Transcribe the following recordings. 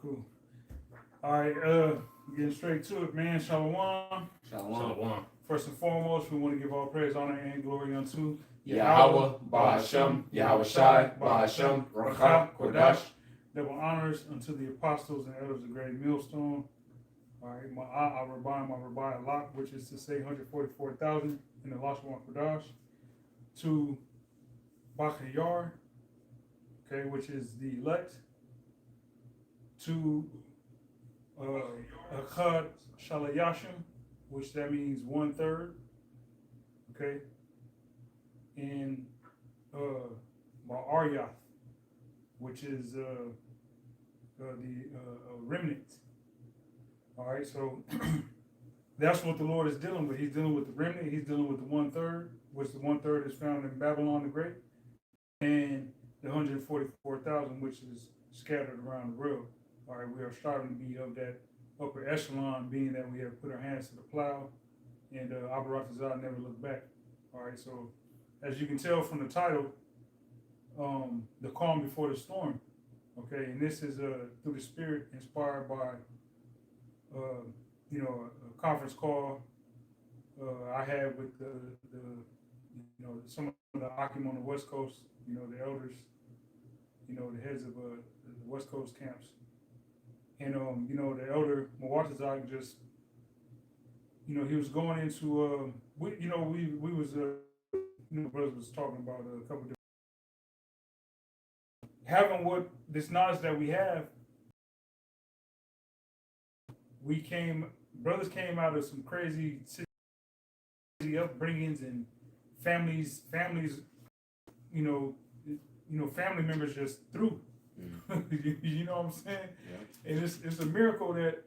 Cool. All right, getting straight to it, man. Shalom. Shalom. First and foremost, we want to give all praise, honor, and glory unto Yahweh, Ba'ashem, Yahweh Shai, Ba'ashem, Rakha, Kodash. Double honors unto the apostles and elders of the great millstone. All right, my Rabbi Locke, which is to say 144,000 in the Lashwan Kodash. To Bachayar, okay, which is the elect. To Achad Shalayashim, which that means 1/3, okay, and Ma'aryath, which is the remnant. All right, so that's what the Lord is dealing with. He's dealing with the remnant. He's dealing with the 1/3, which the 1/3 is found in Babylon the Great, and the 144,000, which is scattered around the world. All right, we are striving to be of that upper echelon, being that we have put our hands to the plow, and Abaratazah never look back. All right, so as you can tell from the title, the calm before the storm. Okay, and this is through the Spirit, inspired by a conference call I had with the some of the Akim on the West Coast, the elders, the heads of the West Coast camps. And, the elder Mawatazak just, he was going into, we was, brothers was talking about a couple of different, having what this knowledge that we have, brothers came out of some crazy city upbringings and families, family members just threw. You know what I'm saying? Yeah. And it's a miracle that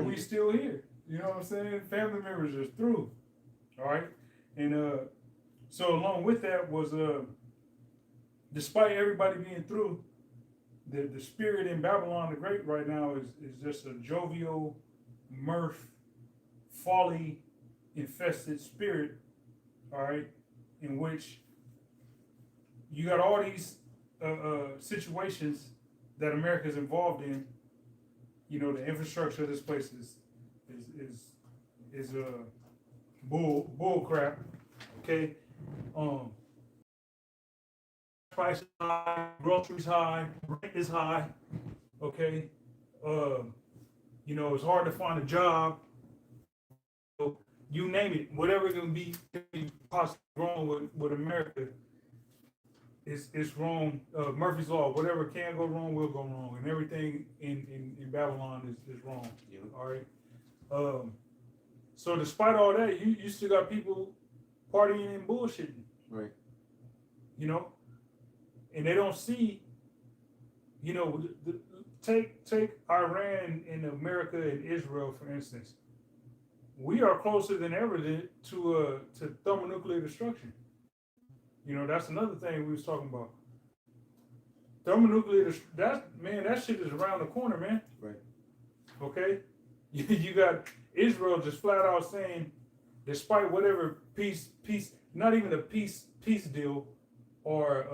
we still here. You know what I'm saying? Family members just through. All right. And so along with that was despite everybody being through, the spirit in Babylon the Great right now is just a jovial, mirth, folly infested spirit, all right, in which you got all these situations that America is involved in. The infrastructure of this place is bull crap. Okay, prices high, groceries high, rent is high. Okay, it's hard to find a job. You name it, whatever can be possibly wrong with America. It's wrong. Murphy's Law, whatever can go wrong will go wrong, and everything in Babylon is wrong. Yeah. All right. So despite all that, you still got people partying and bullshitting. Right. And they don't see. Take Iran and America and Israel for instance. We are closer than ever to thermonuclear destruction. That's another thing we was talking about. Thermonuclear, that shit is around the corner, man. Right. Okay? You got Israel just flat out saying, despite whatever peace, not even a peace deal or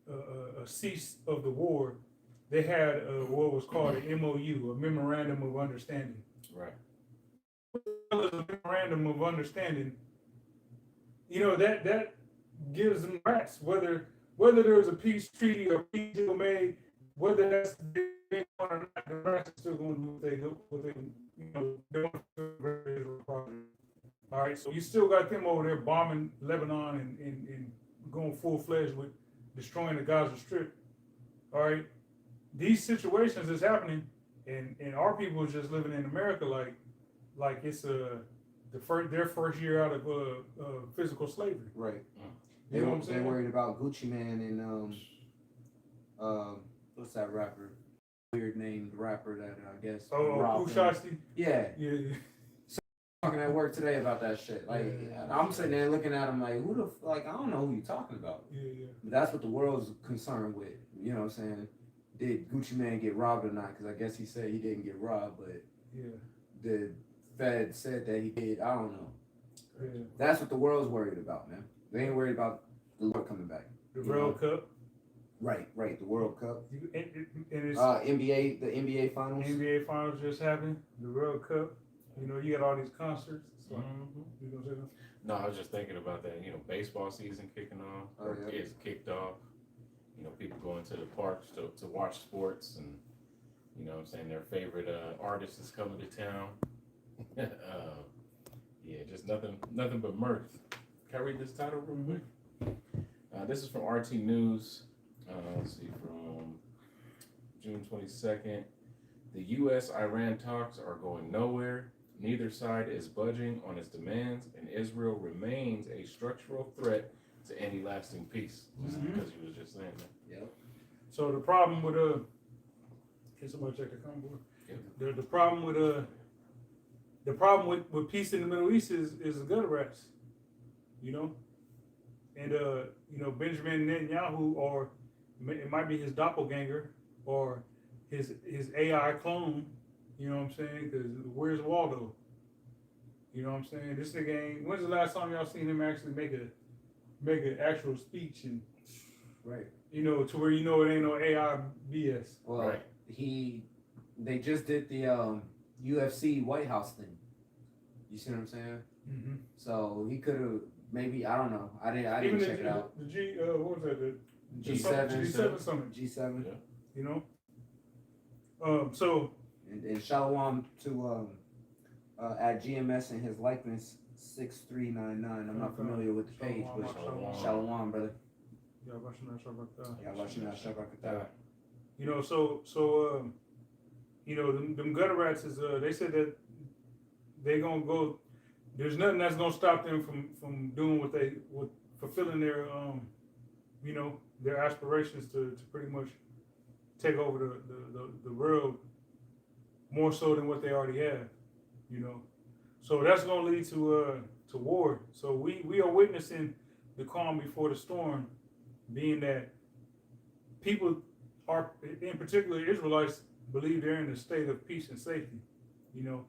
a cease of the war, they had what was called an MOU, a Memorandum of Understanding. Right. A Memorandum of Understanding, that gives them rights, whether there's a peace treaty or peace deal made, whether that's going or not, the rest is still going to do what they all right, so you still got them over there bombing Lebanon and going full-fledged with destroying the Gaza Strip. All right, these situations is happening, and our people are just living in America like it's their first year out of physical slavery. Right. You know what I'm saying? They're worried about Gucci Man and what's that rapper? Weird named rapper that I guess. Oh, Kushasti? Yeah. So talking at work today about that shit. Like I'm sitting there looking at him like, who the I don't know who you're talking about. Yeah. But that's what the world's concerned with. You know what I'm saying? Did Gucci Man get robbed or not? Because I guess he said he didn't get robbed, but the Fed said that he did. I don't know. Yeah. That's what the world's worried about, man. They ain't worried about the Lord coming back. The World Cup. Right. The World Cup. And it's NBA, the NBA finals. NBA finals just happened. The World Cup. You know, you got all these concerts. So, you gonna say that? No, I was just thinking about that. You know, baseball season kicking off, or is kicked off. You know, people going to the parks to watch sports, and you know what I'm saying, their favorite artist is coming to town. Yeah, just nothing but mirth. Can I read this title real quick? This is from RT News. Let's see, from June 22nd. The U.S.-Iran talks are going nowhere. Neither side is budging on its demands, and Israel remains a structural threat to any lasting peace. Just because you was just saying that. Yep. So the problem with can somebody check the comment board? Yep. The problem with peace in the Middle East is the gutter rats, you know, and you know, Benjamin Netanyahu, or it might be his doppelganger or his AI clone. You know what I'm saying? Because where's Waldo? You know what I'm saying? This nigga ain't. When's the last time y'all seen him actually make an actual speech and right? You know, to where you know it ain't no AI BS. Well, right. They just did the UFC White House thing. You see what I'm saying? Mm-hmm. So he could have maybe, I don't know. I didn't check it out. The what was that? The G7 summit. G7. Yeah. You know. So. And Shalom to at GMS and his likeness 6399. I'm not familiar with the page, but Shalom, brother. You know, so you know, them gutter rats is they said that they gonna go. There's nothing that's gonna stop them from doing what fulfilling their you know, their aspirations to pretty much take over the world more so than what they already have, you know. So that's gonna lead to war. So we are witnessing the calm before the storm, being that people are, in particular Israelites, believe they're in a state of peace and safety, you know.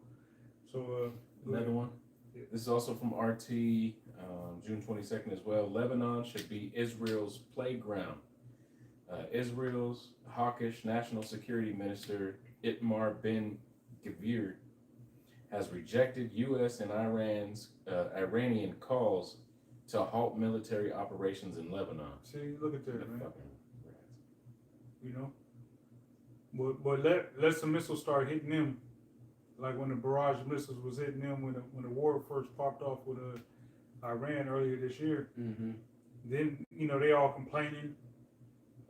So another one. Yeah. This is also from RT, June 22nd as well. Lebanon should be Israel's playground. Israel's hawkish National Security Minister Itmar Ben-Gvir has rejected U.S. and Iranian calls to halt military operations in Lebanon. See, look at that, man. You know, but let some missiles start hitting them, like when the barrage missiles was hitting them when the war first popped off with Iran earlier this year. Mm-hmm. Then you know they all complaining.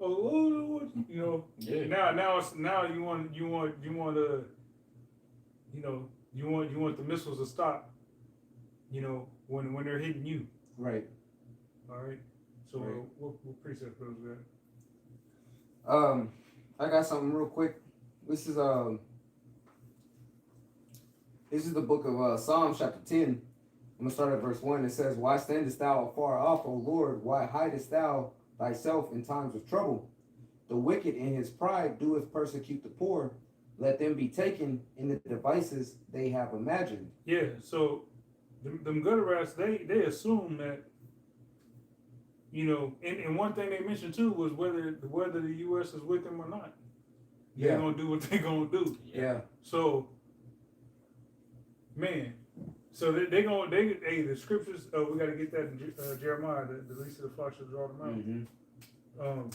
Oh, you know. Yeah. Now you want you want the missiles to stop. You know when they're hitting you. Right. All right. So right. What precept was that? I got something real quick. This is the book of Psalms chapter 10. I'm gonna start at verse 1. It says, "Why standest thou afar off, O Lord? Why hidest thou thyself in times of trouble? The wicked in his pride doeth persecute the poor. Let them be taken in the devices they have imagined." Yeah, so them gutter rats, they assume that, you know, and one thing they mentioned too was whether the U.S. is with them or not. They're gonna do what they're gonna do. Yeah. So, man, so the scriptures. We got to get that in Jeremiah. The least of the flock shall draw them out. Mm-hmm.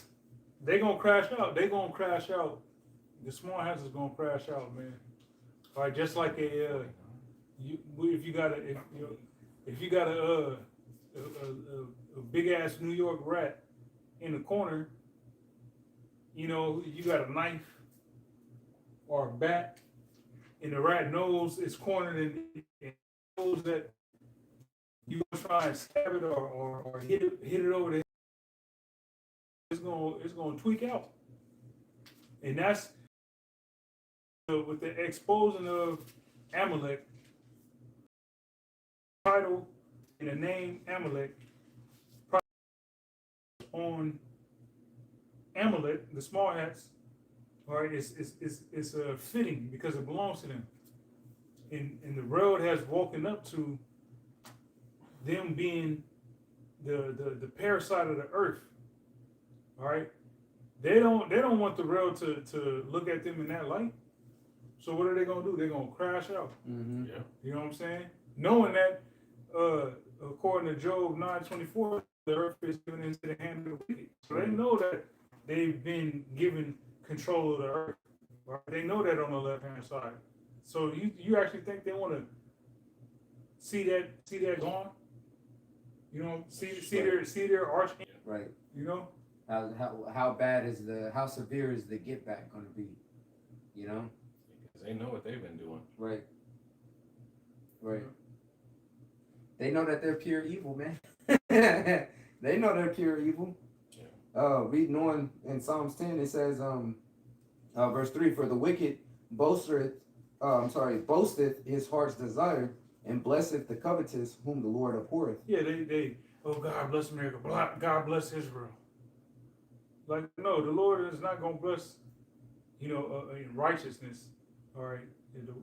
They gonna crash out. They gonna crash out. The small house is gonna crash out, man. All right, just like if you got a big ass New York rat in the corner, you know, you got a knife or a bat, and the rat knows it's cornered and knows that you try and stab it or hit it over the head. It's gonna tweak out, and that's with the exposing of Amalek, title and the name Amalek on Amalek, the small hats. All right, it's fitting because it belongs to them, and the world has woken up to them being the parasite of the earth. All right, they don't want the world to look at them in that light. So what are they gonna do? They're gonna crash out. Mm-hmm. Yeah. You know what I'm saying? Knowing that, according to Job 9:24, the earth is given into the hand of the wicked. So they know that they've been given control of the earth. Right? They know that on the left hand side. So you actually think they want to see that gone? You know, see their arch. Right. You know. How severe is the get back going to be? You know. Because they know what they've been doing. Right. Right. They know that they're pure evil, man. They know they're pure evil. Yeah. Reading on in Psalms 10, it says, verse 3, for the wicked boasteth his heart's desire, and blesseth the covetous whom the Lord abhorreth. Yeah, they oh, God bless America, God bless Israel. Like, no, the Lord is not going to bless, in righteousness. All right,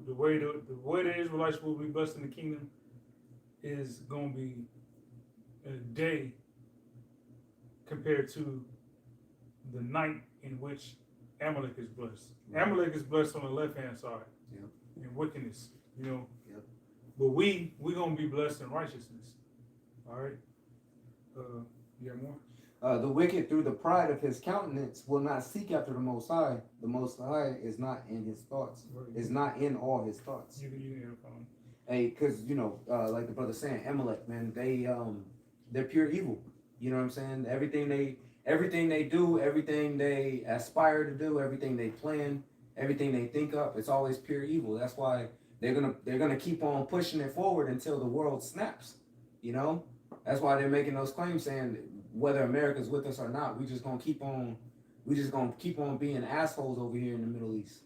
the way the Israelites will be blessed in the kingdom is going to be a day compared to the night in which Amalek is blessed. Right. Amalek is blessed on the left hand side, in wickedness, Yep. But we gonna be blessed in righteousness. All right. You got more? The wicked through the pride of his countenance will not seek after the Most High. The Most High is not in his thoughts. Right. Is not in all his thoughts. You can phone. Hey, because like the brother saying, Amalek, man, they're pure evil. You know what I'm saying? Everything they do, everything they aspire to do, everything they plan, everything they think up, it's always pure evil. That's why they're gonna keep on pushing it forward until the world snaps. That's why they're making those claims saying whether America's with us or not, we just gonna keep on being assholes over here in the Middle East.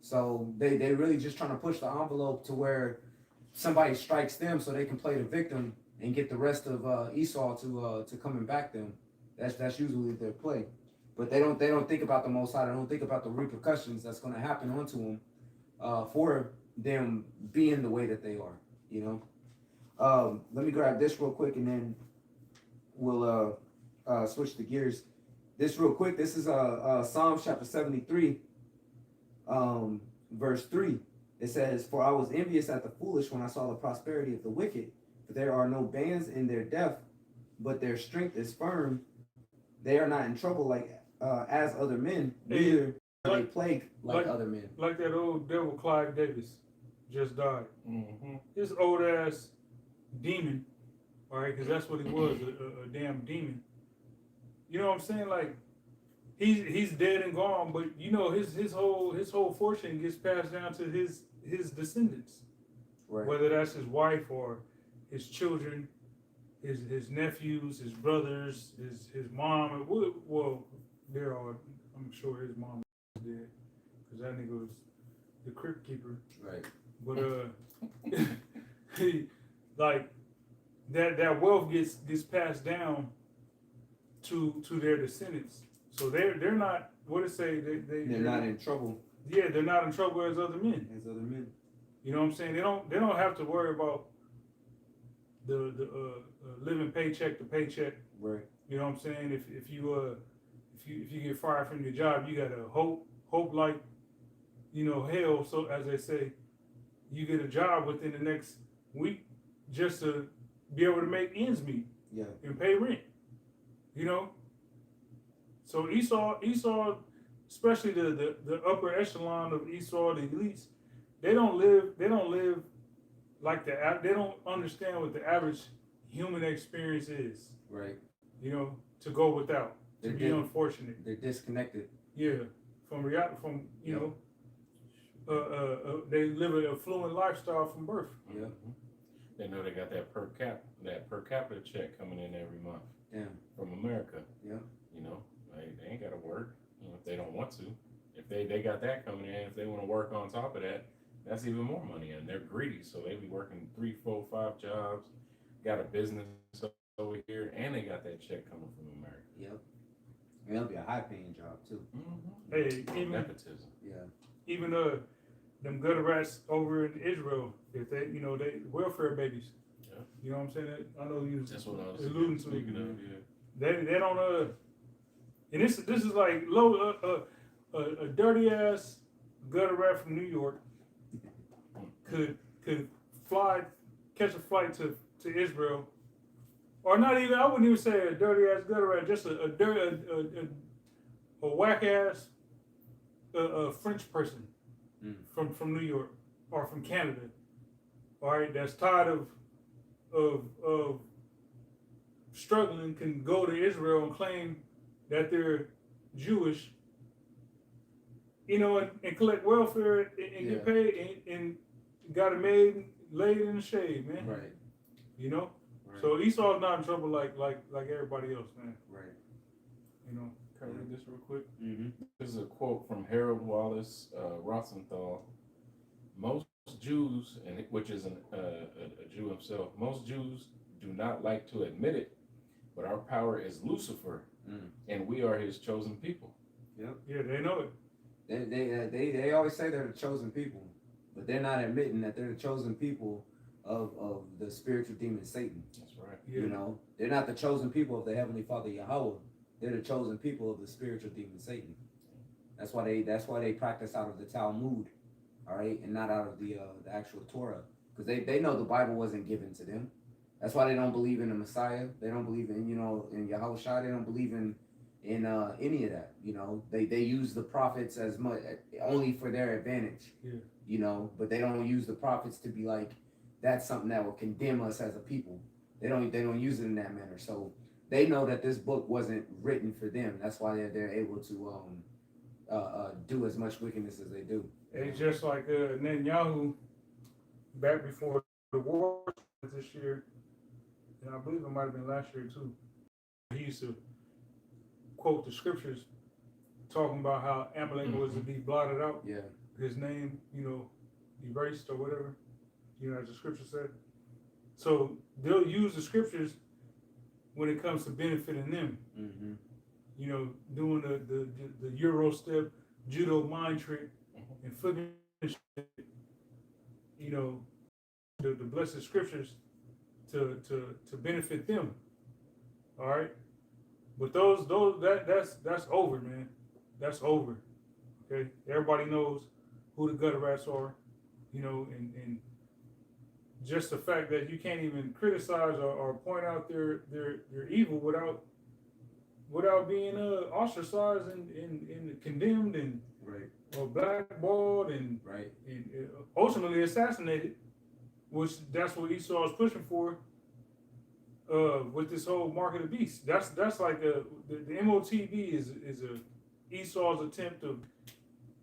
So they really just trying to push the envelope to where somebody strikes them so they can play the victim and get the rest of Esau to coming back them. That's usually their play. But they don't think about the Most High. They don't think about the repercussions that's going to happen onto them for them being the way that they are. Let me grab this real quick and then we'll switch the gears. This real quick. This is Psalm chapter 73, verse 3. It says, "For I was envious at the foolish when I saw the prosperity of the wicked. For there are no bands in their death, but their strength is firm. They are not in trouble as other men, neither are they plagued like other men." Like that old devil Clyde Davis just died. Mm-hmm. This old ass demon, all right, because that's what he was, a damn demon. You know what I'm saying? Like, he's dead and gone, but his whole fortune gets passed down to his descendants. Right. Whether that's his wife or his children, his nephews, his brothers, his mom. Well, they're all. I'm sure his mom is dead because that nigga was the crypt keeper. Right. But like that wealth gets passed down to their descendants. So they're not. What it say? They're not in trouble. Yeah, they're not in trouble as other men. As other men. You know what I'm saying? They don't have to worry about the living paycheck to paycheck. Right. You know what I'm saying? If you get fired from your job, you gotta hope like hell. So as they say, you get a job within the next week just to be able to make ends meet. Yeah. And pay rent. So Esau, especially the upper echelon of Esau, the elites, they don't live like they don't understand what the average human experience is. Right. To go without, to be unfortunate. They're disconnected. Yeah, from reality, they live an affluent lifestyle from birth. Yeah. They know they got that per capita check coming in every month. Yeah. From America. Yeah. They ain't got to work. If they don't want to. If they got that coming in, if they want to work on top of that, that's even more money. And they're greedy, so they be working 3, 4, 5 jobs. Got a business over here, and they got that check coming from America. Yep. And it'll be a high-paying job too. Mm-hmm. Hey, even nepotism. Yeah. Even them gutter rats over in Israel, if they they welfare babies. Yeah. You know what I'm saying? I know you. That's what I was alluding to. Speaking of, yeah. They don't And this is like a dirty ass gutter rat from New York could catch a flight to Israel, or not even. I wouldn't even say a dirty ass gutter rat, just a whack ass French person from New York or from Canada. All right, that's tired of struggling, can go to Israel and claim that they're Jewish, and collect welfare and get paid and got it made, laid in the shade, man. Right. Right. So Esau's not in trouble like everybody else, man. Right. Can I read this real quick? Mm-hmm. this is a quote from Harold Wallace Rosenthal. Most Jews, and which is a Jew himself, most Jews do not like to admit it, but our power is Lucifer, and we are his chosen people. Yep. Yeah, they know it. They always say they're the chosen people, but they're not admitting that they're the chosen people of the spiritual demon Satan. That's right. Yeah. They're not the chosen people of the Heavenly Father Yahweh. They're the chosen people of the spiritual demon Satan. That's why they practice out of the Talmud, all right, and not out of the actual Torah, because they know the Bible wasn't given to them. That's why they don't believe in the Messiah. They don't believe in in Yahushua. They don't believe in any of that. They use the prophets as much only for their advantage. Yeah. But they don't use the prophets to be like, that's something that will condemn us as a people. They don't use it in that manner. So they know that this book wasn't written for them. That's why they're able to do as much wickedness as they do. It's just like Netanyahu back before the war this year, and I believe it might have been last year too. He used to quote the scriptures talking about how Amalek was to be blotted out. Yeah. His name, erased or whatever, as the scripture said. So they'll use the scriptures when it comes to benefiting them. Mm-hmm. Doing the Euro step, judo mind trick, and flipping shit, the blessed scriptures to benefit them. All right, but that's over, man. That's over. Okay, everybody knows who the gutter rats are, and just the fact that you can't even criticize or point out their evil without being ostracized and condemned and Right. or blackballed and Right. and ultimately assassinated, which that's what Esau is pushing for. With this whole mark of the beast, that's like the MOTB is a Esau's attempt of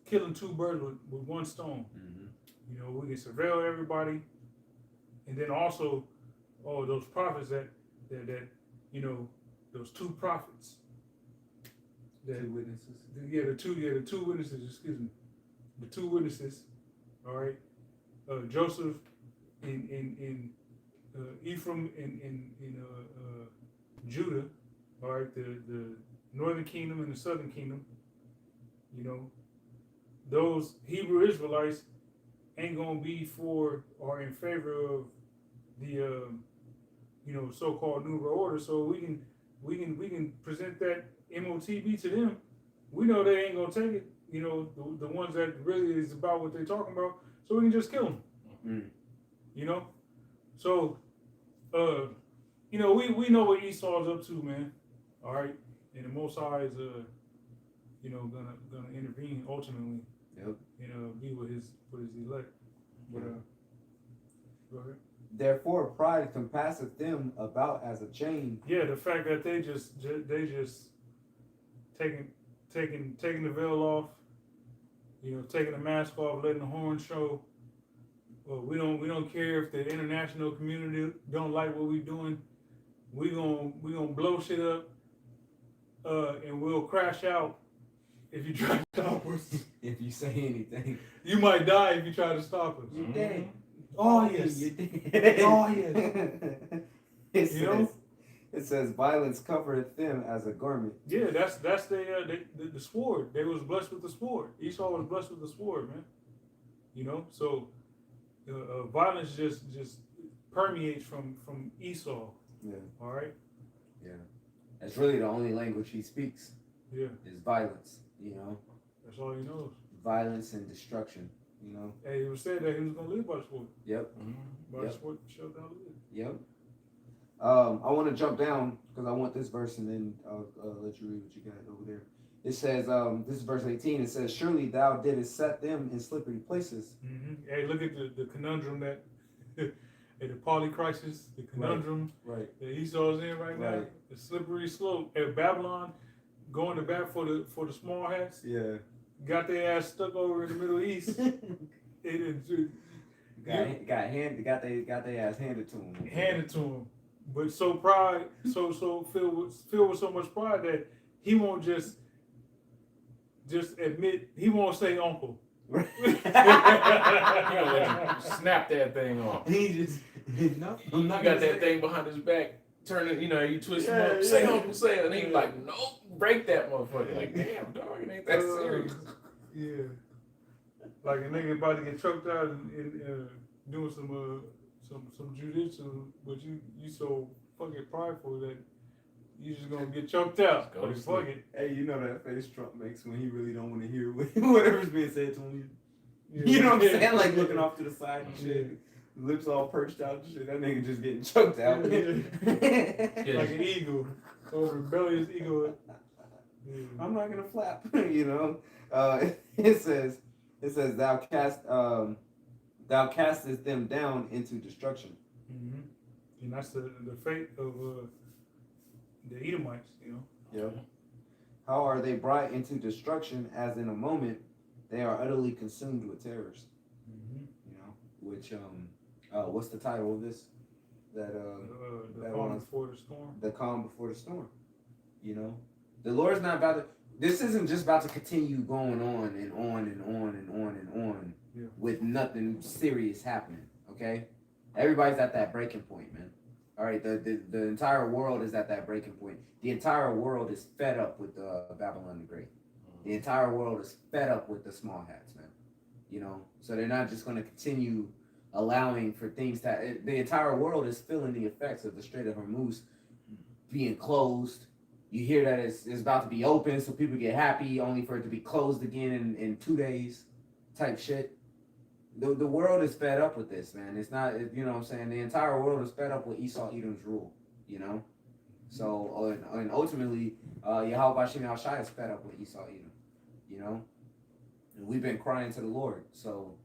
killing two birds with one stone. Mm-hmm. We can surveil everybody, and then also, those prophets that those two prophets. Two witnesses. The two witnesses. Excuse me, the two witnesses. All right, Joseph in Ephraim in Judah. All right, the northern kingdom and the southern kingdom. Those Hebrew Israelites ain't gonna be for or in favor of the so-called New World Order. So we can present that MOTB to them. We know they ain't gonna take it. The ones that really is about what they're talking about. So we can just kill them. So we know what Esau's up to, man. All right, and the Most High is gonna intervene ultimately. Yep. Be with his elect. But go ahead. Therefore, pride compasseth them about as a chain. Yeah, the fact that they just taking the veil off, taking the mask off, letting the horn show. Well, we don't care if the international community don't like what we're doing. We gonna blow shit up, and we'll crash out if you try to stop us. If you say anything, You might die if you try to stop us. you're dead. Oh yes. You're dead. Oh yes. It says violence covereth them as a garment. Yeah, that's the sword. They was blessed with the sword. Esau was blessed with the sword, man. So violence just permeates from Esau. Yeah. All right. Yeah. That's really the only language he speaks. Yeah. is violence. You know, That's all he knows. violence and destruction. You know. Hey, it was said that he was gonna live by the sword. Yep. By the sword shall thou live. Yep. I want to jump down because I want this verse, and then I'll let you read what you got over there. It says, this is verse 18. It says, "Surely thou didst set them in slippery places." Hey, look at the conundrum that the polycrisis, the conundrum Right. that Esau's in right now. The slippery slope at Babylon, going to bat for the small hats. Yeah. Got their ass stuck over in the Middle East. Got their ass handed to them. Handed to him, but so filled with so much pride that he won't just admit, he won't say uncle. You snap that thing off. He just no. You got that thing behind his back, turning. You twist him up. Say uncle, say it, and he's like, nope, break that motherfucker. Like, damn, dog, it ain't that serious. Yeah, like a nigga about to get choked out and doing some jujitsu, but you so fucking prideful that you just gonna get choked out. Go to fuck sleep. it. Hey, you know that face Trump makes when he really don't want to hear whatever's being said to him. Yeah. You know what I'm saying? Like looking off to the side and shit. Lips all perched out and shit. That nigga just getting choked out. Yeah. Like an eagle. So rebellious eagle. Yeah. I'm not gonna flap. It says thou castest them down into destruction. Mm-hmm. And that's the fate of the Edomites, Yep. How are they brought into destruction as in a moment they are utterly consumed with terrors? Mm-hmm. Which what's the title of this? The calm before the storm. The calm before the storm. The Lord's not about to. This isn't just about to continue going on and on and on and on and on with nothing serious happening. Okay, everybody's at that breaking point, man. All right, the entire world is at that breaking point. The entire world is fed up with Babylon the Great. The entire world is fed up with the small hats, man. So they're not just going to continue allowing for things that the entire world is feeling the effects of the Strait of Hormuz being closed. You hear that it's about to be open, so people get happy, only for it to be closed again in 2 days, type shit. The world is fed up with this, man. It's not, you know what I'm saying? The entire world is fed up with Esau Edom's rule, So, and ultimately, Yahweh Shem Shai is fed up with Esau Edom, And we've been crying to the Lord. So,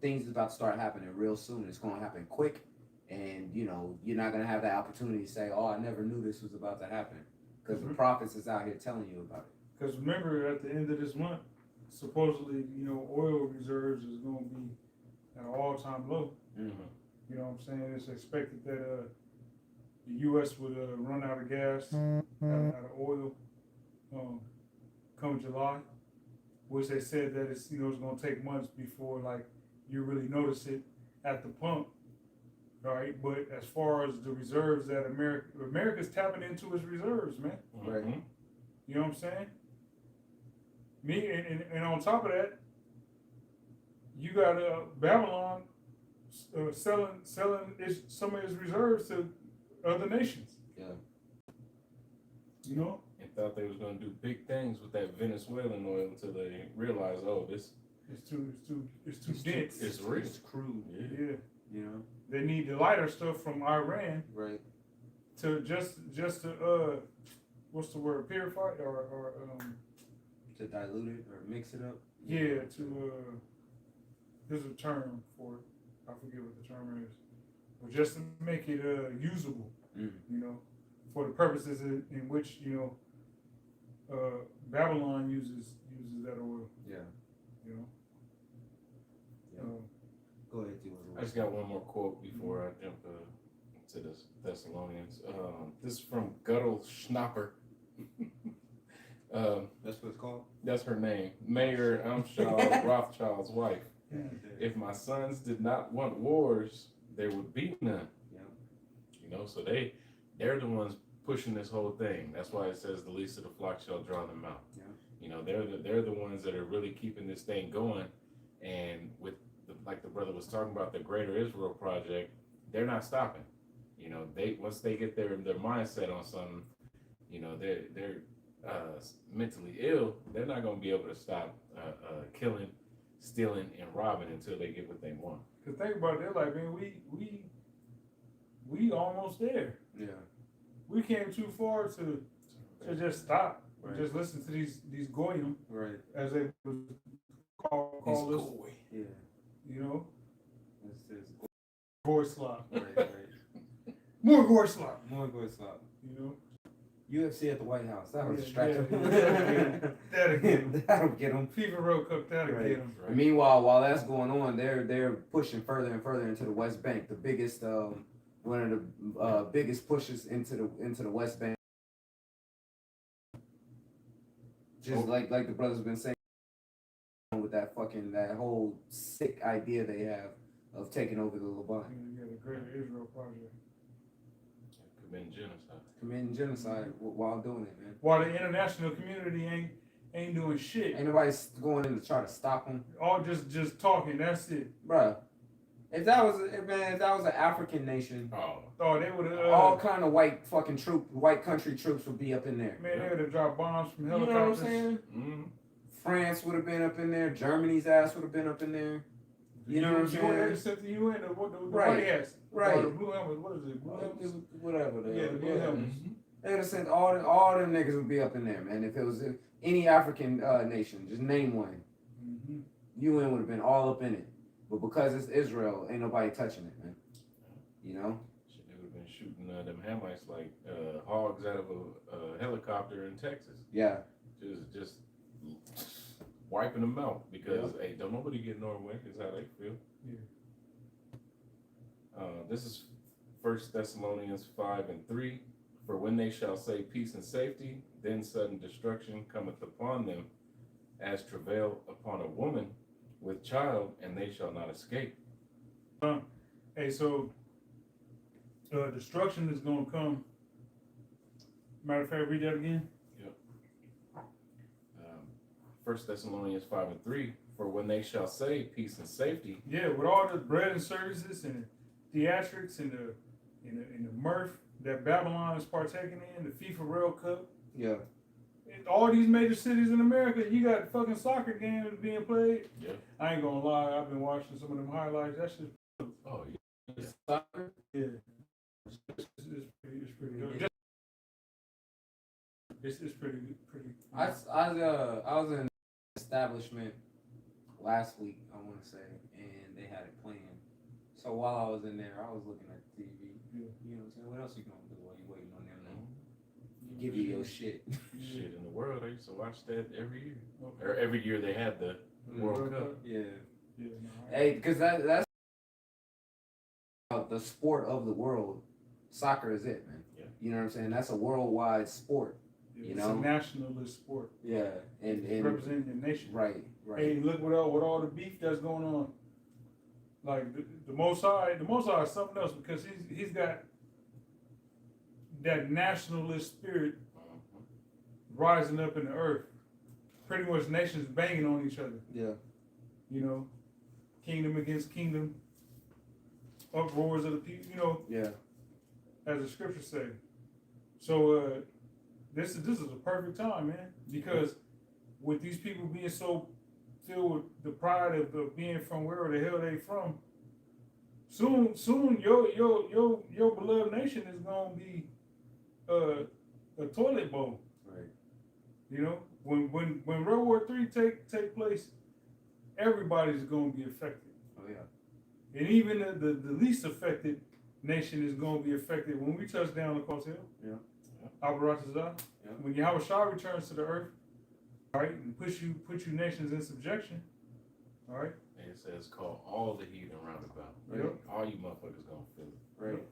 things is about to start happening real soon. It's going to happen quick. And, you're not going to have that opportunity to say, oh, I never knew this was about to happen. Because the prophets is out here telling you about it. Because remember, at the end of this month, supposedly, oil reserves is going to be at an all-time low. Mm-hmm. You know what I'm saying? It's expected that the U.S. would run out of gas, out of oil, come July. Which they said that it's it's going to take months before you really notice it at the pump. Right, but as far as the reserves that America's tapping into its reserves, man. Right. You know what I'm saying? And on top of that, you got Babylon selling some of its reserves to other nations. Yeah. And thought they was gonna do big things with that Venezuelan oil until they realized, oh, it's too dense. It's real. It's crude. Yeah. They need the lighter stuff from Iran, right? To just to what's the word? Purify or to dilute it or mix it up. Yeah, there's a term for it. I forget what the term is, but just to make it usable. For the purposes in which Babylon uses that oil. Yeah. Go ahead, I just got one more quote before I jump to this Thessalonians. This is from Guttel Schnapper. That's what it's called? That's her name. Mayor Amschel Rothschild's wife. Yeah. If my sons did not want wars, there would be none. Yeah. So they're the ones pushing this whole thing. That's why it says the least of the flock shall draw them out. Yeah. They're the ones that are really keeping this thing going. And with like the brother was talking about, the Greater Israel Project, they're not stopping. They once they get their mindset on something, mentally ill, they're not going to be able to stop killing, stealing, and robbing until they get what they want. Cause think about it, they're like, man, we almost there. Yeah. We came too far to just stop. Right. Just listen to these goyim, Right. as they would call us. Yeah. You know, It's goy slop. right. More goy slop. More good stuff. You know, UFC at the White House. That was Yeah, distracting. that'll get 'em. That'll get them. FIFA World Cup, that'll Right. get them. Right. Meanwhile, while that's going on, they're pushing further and further into the West Bank. The biggest, one of the biggest pushes into the West Bank. Just like the brothers been saying, with that whole sick idea they have of taking over the Levant, Yeah, the Greater Israel Project. Committing genocide. committing genocide while doing it, man. While the international community ain't doing shit. Ain't nobody going in to try to stop them, All just talking. That's it. bruh. If that was an African nation, Oh, they would have. all kind of white country troops would be up in there. Man, they would have dropped bombs from You know what I'm helicopters. saying? Mm-hmm. France would have been up in there. Germany's ass would have been up in there. You know what I'm saying? You sent the UN, the Right. white hats. Right. Or the blue helmets. What is it? Blue helmets? Whatever. Yeah, the blue helmets. They would have sent all them niggas would be up in there, man. If it was any African nation, just name one. Mm-hmm. UN would have been all up in it. But because it's Israel, ain't nobody touching it, man. You know? Shit, they would have been shooting them Hamites like hogs out of a helicopter in Texas. Yeah. Just wiping them out because hey, don't nobody get Norway is how they feel. Yeah. This is 1 Thessalonians 5:3. For when they shall say peace and safety, then sudden destruction cometh upon them, as travail upon a woman with child, and they shall not escape. Hey, so destruction is gonna come. Matter of fact, read that again. 1 Thessalonians 5:3. For when they shall say peace and safety, Yeah, with all the bread and services and the theatrics and the mirth that Babylon is partaking in, the FIFA World Cup. Yeah. In all these major cities in America, you got fucking soccer games being played. yeah. I ain't gonna lie, I've been watching some of them highlights. That shit, Oh yeah. Soccer? yeah, it's pretty good. It's pretty. I was in an establishment last week, I want to say, and they had it playing. So while I was in there, I was looking at the TV. Yeah. You know what I'm saying? What else you gonna do while you waiting on them to give you your shit? Shit in the world, I used to watch that every year. Or every year they had the World Cup. Yeah. Yeah. Hey, because that's the sport of the world. Soccer is it, man. Yeah. You know what I'm saying? That's a worldwide sport. Yeah, You it's know? a nationalist sport. Yeah. And Representing the nation. right. Hey, look with all the beef that's going on. Like the Most High is something else because he's got that nationalist spirit rising up in the earth. Pretty much nations banging on each other. Yeah. You know, kingdom against kingdom, uproars of the people. You know, Yeah. as the scriptures say. So this is a perfect time, man, because with these people being so filled with the pride of being from wherever the hell they from, soon your beloved nation is gonna be a toilet bowl. Right. You know, when World War III take place, everybody's gonna be affected. Oh yeah. And even the least affected nation is going to be affected when we touch down across hill. Yeah. Abaratazah. Yeah. When Yahweh Shah returns to the earth, all right, and put you nations in subjection, all right. And it says call all the heathen round about. Right. Yep. All you motherfuckers gonna feel it. Right.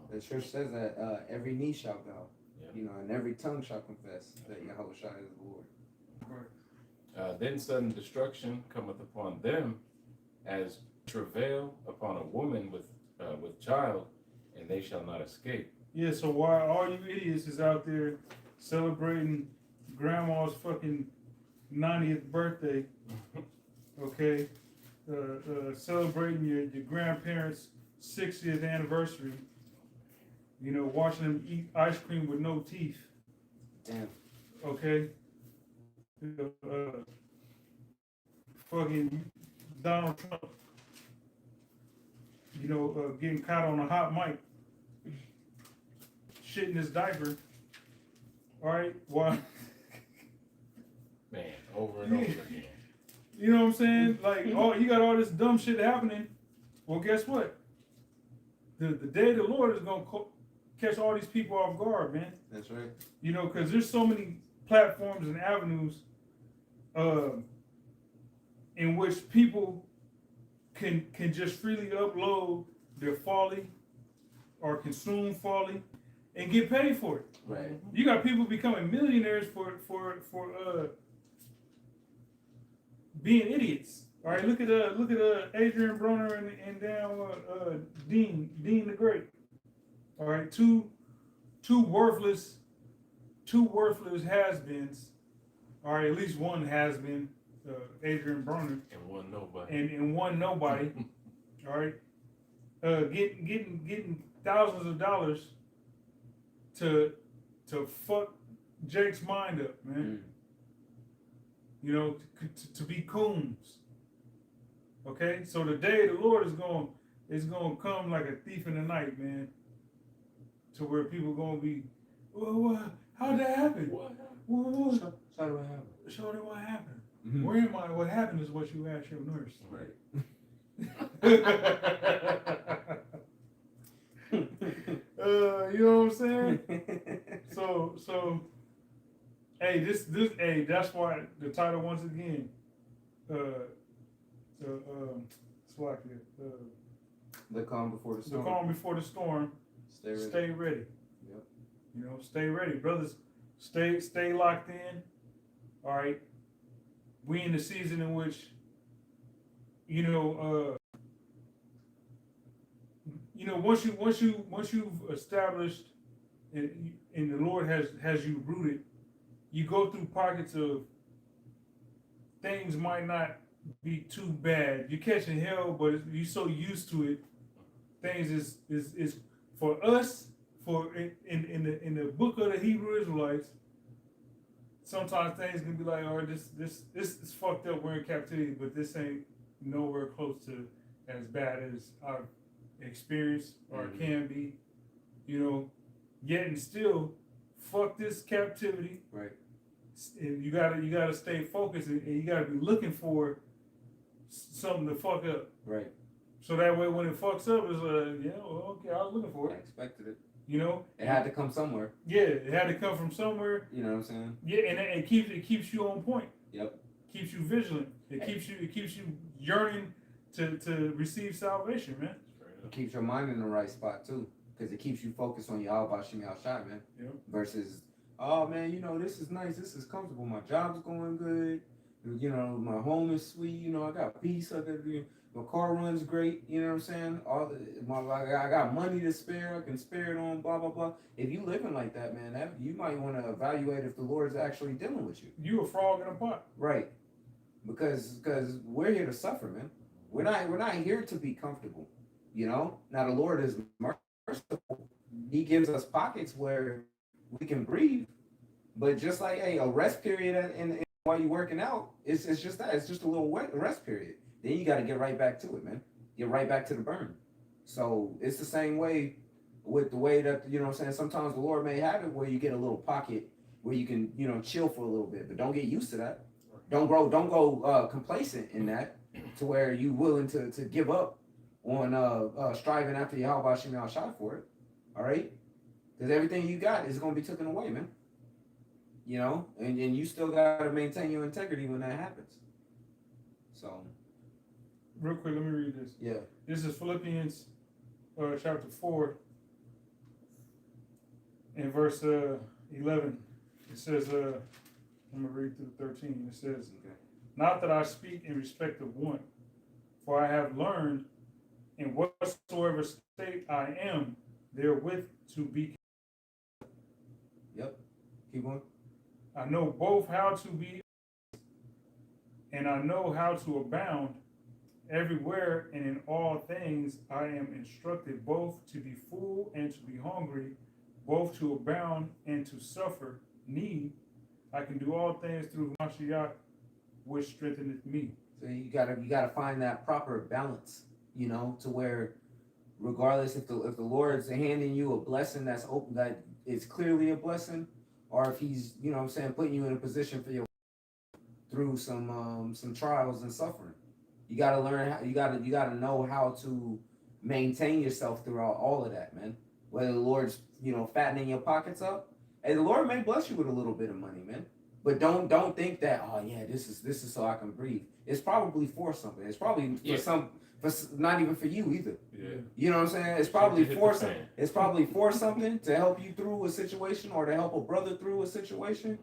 The church says that every knee shall bow, Yeah. you know, and every tongue shall confess that Yahweh Shai is the Lord. Right. Then sudden destruction cometh upon them, as travail upon a woman with child, and they shall not escape. Yeah. So while all you idiots is out there celebrating grandma's fucking 90th birthday, okay, celebrating your grandparents' 60th anniversary, you know, watching them eat ice cream with no teeth. Damn. okay? Fucking Donald Trump, getting caught on a hot mic, shitting his diaper, all right? Why? Man, over and over again. You know what I'm saying? Like, oh, you got all this dumb shit happening. Well, guess what? The day of the Lord is going to catch all these people off guard, man. That's right. Because there's so many platforms and avenues in which people can just freely upload their folly or consume folly and get paid for it. Right. You got people becoming millionaires for being idiots. All right, look at Adrian Broner and down Dean the Great. All right, two worthless has-beens. All right, at least one has been Adrian Broner And one nobody. and one nobody. All right, getting thousands of dollars to fuck Jake's mind up, man. To be coons. Okay, so the day of the Lord is going to come like a thief in the night, man. To where people going to be, well, how'd that happen? What happened? What? Show me what happened. Show me what happened. Mm-hmm. Where am I? What happened is what you ask your nurse. Right. You know what I'm saying? So, hey, that's why the title once again, The calm before the the storm. calm before the storm. Stay ready. Stay ready. Yep. Stay ready, brothers. Stay locked in. All right. We in the season in which, once you've established and the Lord has you rooted, you go through pockets of things might not be too bad. You're catching hell, but you're so used to it. Things is for us, in the book of the Hebrew Israelites. Sometimes things can be like, all right, this is fucked up. We're in captivity, but this ain't nowhere close to as bad as I've experienced or can be. Yet and still, fuck this captivity. Right. And you gotta stay focused, and you gotta be looking for something to fuck up. Right. So that way, when it fucks up, it's okay, I was looking for I it. expected it. It had to come somewhere. Yeah, it had to come from somewhere. You know what I'm saying? Yeah, and it keeps you on point. Yep. Keeps you vigilant. It keeps you yearning to receive salvation, man. It keeps your mind in the right spot too, because it keeps you focused on Yahweh Shem Shai, man. Yep. Versus, oh man, this is nice, this is comfortable, my job's going good, my home is sweet, I got peace, my car runs great, you know what I'm saying? I got money to spare, I can spare it on, blah blah blah. If you living like that, man, you might want to evaluate if the Lord's actually dealing with you. You a frog in a pot, right? Because we're here to suffer, man. We're not here to be comfortable. Now the Lord is merciful. He gives us pockets where we can breathe, but just like a rest period and while you're working out, it's just that. It's just a little rest period. Then you got to get right back to it, man. Get right back to the burn. So it's the same way with the way that, what I'm saying, sometimes the Lord may have it where you get a little pocket where you can, chill for a little bit, but don't get used to that. Don't go complacent in that to where you willing to give up on striving after Yahweh Shem Shai for it. All right? Because everything you got is going to be taken away, man. And you still got to maintain your integrity when that happens. So, real quick, let me read this. Yeah. This is Philippians chapter 4 and verse 11. It says, I'm going to read through 13. It says, okay. Not that I speak in respect of want, for I have learned in whatsoever state I am, therewith to be. Yep. Keep going. I know both how to be and I know how to abound. Everywhere and in all things I am instructed both to be full and to be hungry, both to abound and to suffer need. I can do all things through Mashiach, which strengtheneth me. So you gotta find that proper balance, you know, to where regardless if the Lord's handing you a blessing that's open, that is clearly a blessing, or if he's, you know what I'm saying, putting you in a position for your through some trials and suffering. You gotta learn how you gotta know how to maintain yourself throughout all of that, man. Whether the Lord's, you know, fattening your pockets up, and the Lord may bless you with a little bit of money, man. But don't think that, oh yeah, this is so I can breathe. It's probably for something. It's probably for not even for you either. Yeah. You know what I'm saying? It's probably for something. It's probably for something to help you through a situation or to help a brother through a situation.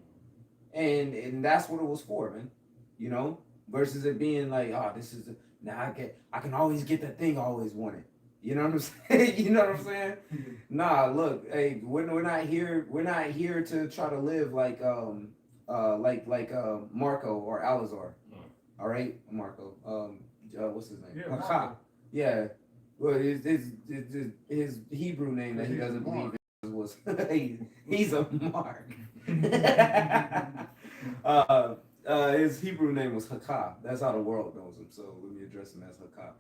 And that's what it was for, man. You know, versus it being like, oh, this is I can always get the thing I always wanted. You know what I'm saying? You know what I'm saying? Nah, look, hey, we're not here to try to live like Marco or Alazar. All right, Marco. What's his name? Yeah, yeah. Well, his Hebrew name that he doesn't believe in was he's a Mark. His Hebrew name was Hakah. That's how the world knows him. So let me address him as Hakah.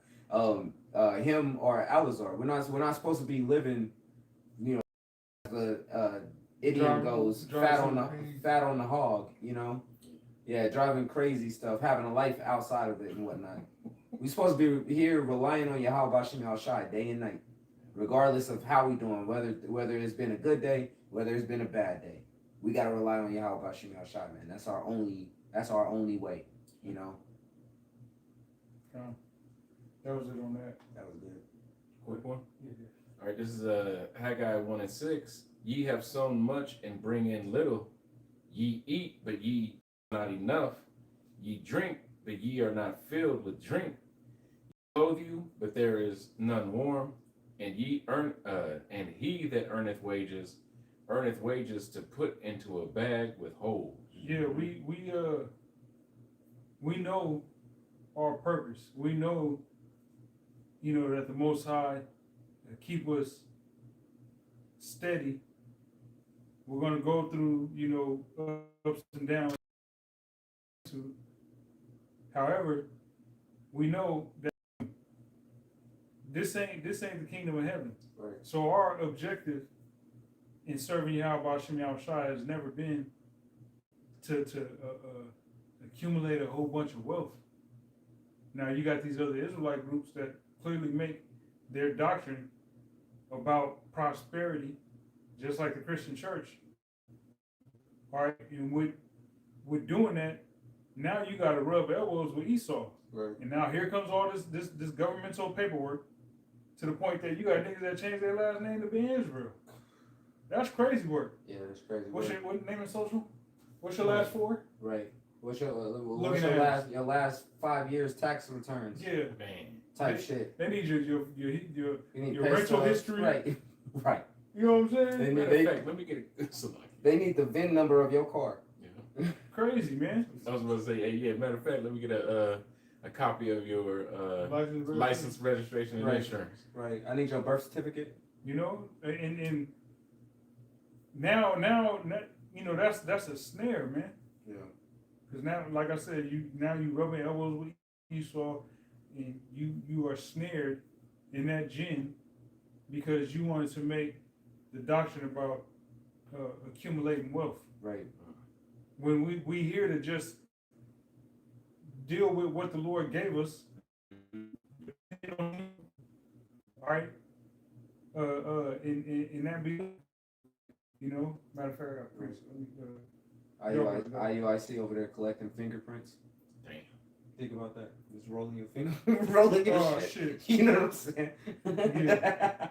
Him or Alazar. We're not supposed to be living, you know, the idiom goes, fat on the hog. You know, yeah, driving crazy stuff, having a life outside of it and whatnot. We're supposed to be here relying on Yahweh Shem Shai day and night, regardless of how we doing, whether it's been a good day, whether it's been a bad day. We gotta rely on Yahweh Shem Shai, man. That's our only way, you know. That was it on that. That was good. Quick one. Yeah. All right, this is Haggai 1:6. Ye have sown much and bring in little. Ye eat, but ye not enough. Ye drink, but ye are not filled with drink. Ye clothe you, but there is none warm. And ye earn, and he that earneth wages to put into a bag with holes. Yeah, we know our purpose. We know, you know, that the Most High keep us steady. We're gonna go through, you know, ups and downs. However, we know that this ain't the kingdom of heaven. Right. So our objective in serving Yahweh Shem Shai has never been to accumulate a whole bunch of wealth. Now you got these other Israelite groups that clearly make their doctrine about prosperity, just like the Christian church. All right, and with doing that, now you got to rub elbows with Esau. Right. And now here comes all this governmental paperwork to the point that you got niggas that change their last name to be Israel. That's crazy work. Yeah, that's crazy. What name is social? What's your last four? Right. What's your last 5 years tax returns? Yeah, Man. Type shit. They need your Your rental history. Right. Right. You know what I'm saying? Let me get it. They need the VIN number of your car. Yeah. Crazy, man. I was about to say, hey, yeah. Matter of fact, let me get a copy of your license, registration, and insurance. Right. I need your birth certificate. You know, and now, you know, that's a snare, man. Yeah. Because now, like I said, you rubbing elbows with Esau, and you are snared in that gin because you wanted to make the doctrine about accumulating wealth. Right. When we here to just deal with what the Lord gave us, all right. In that be, you know, matter of fact, IUIC over there collecting fingerprints. Damn. Think about that. Just rolling your finger, rolling your shit. You know what I'm saying? Yeah.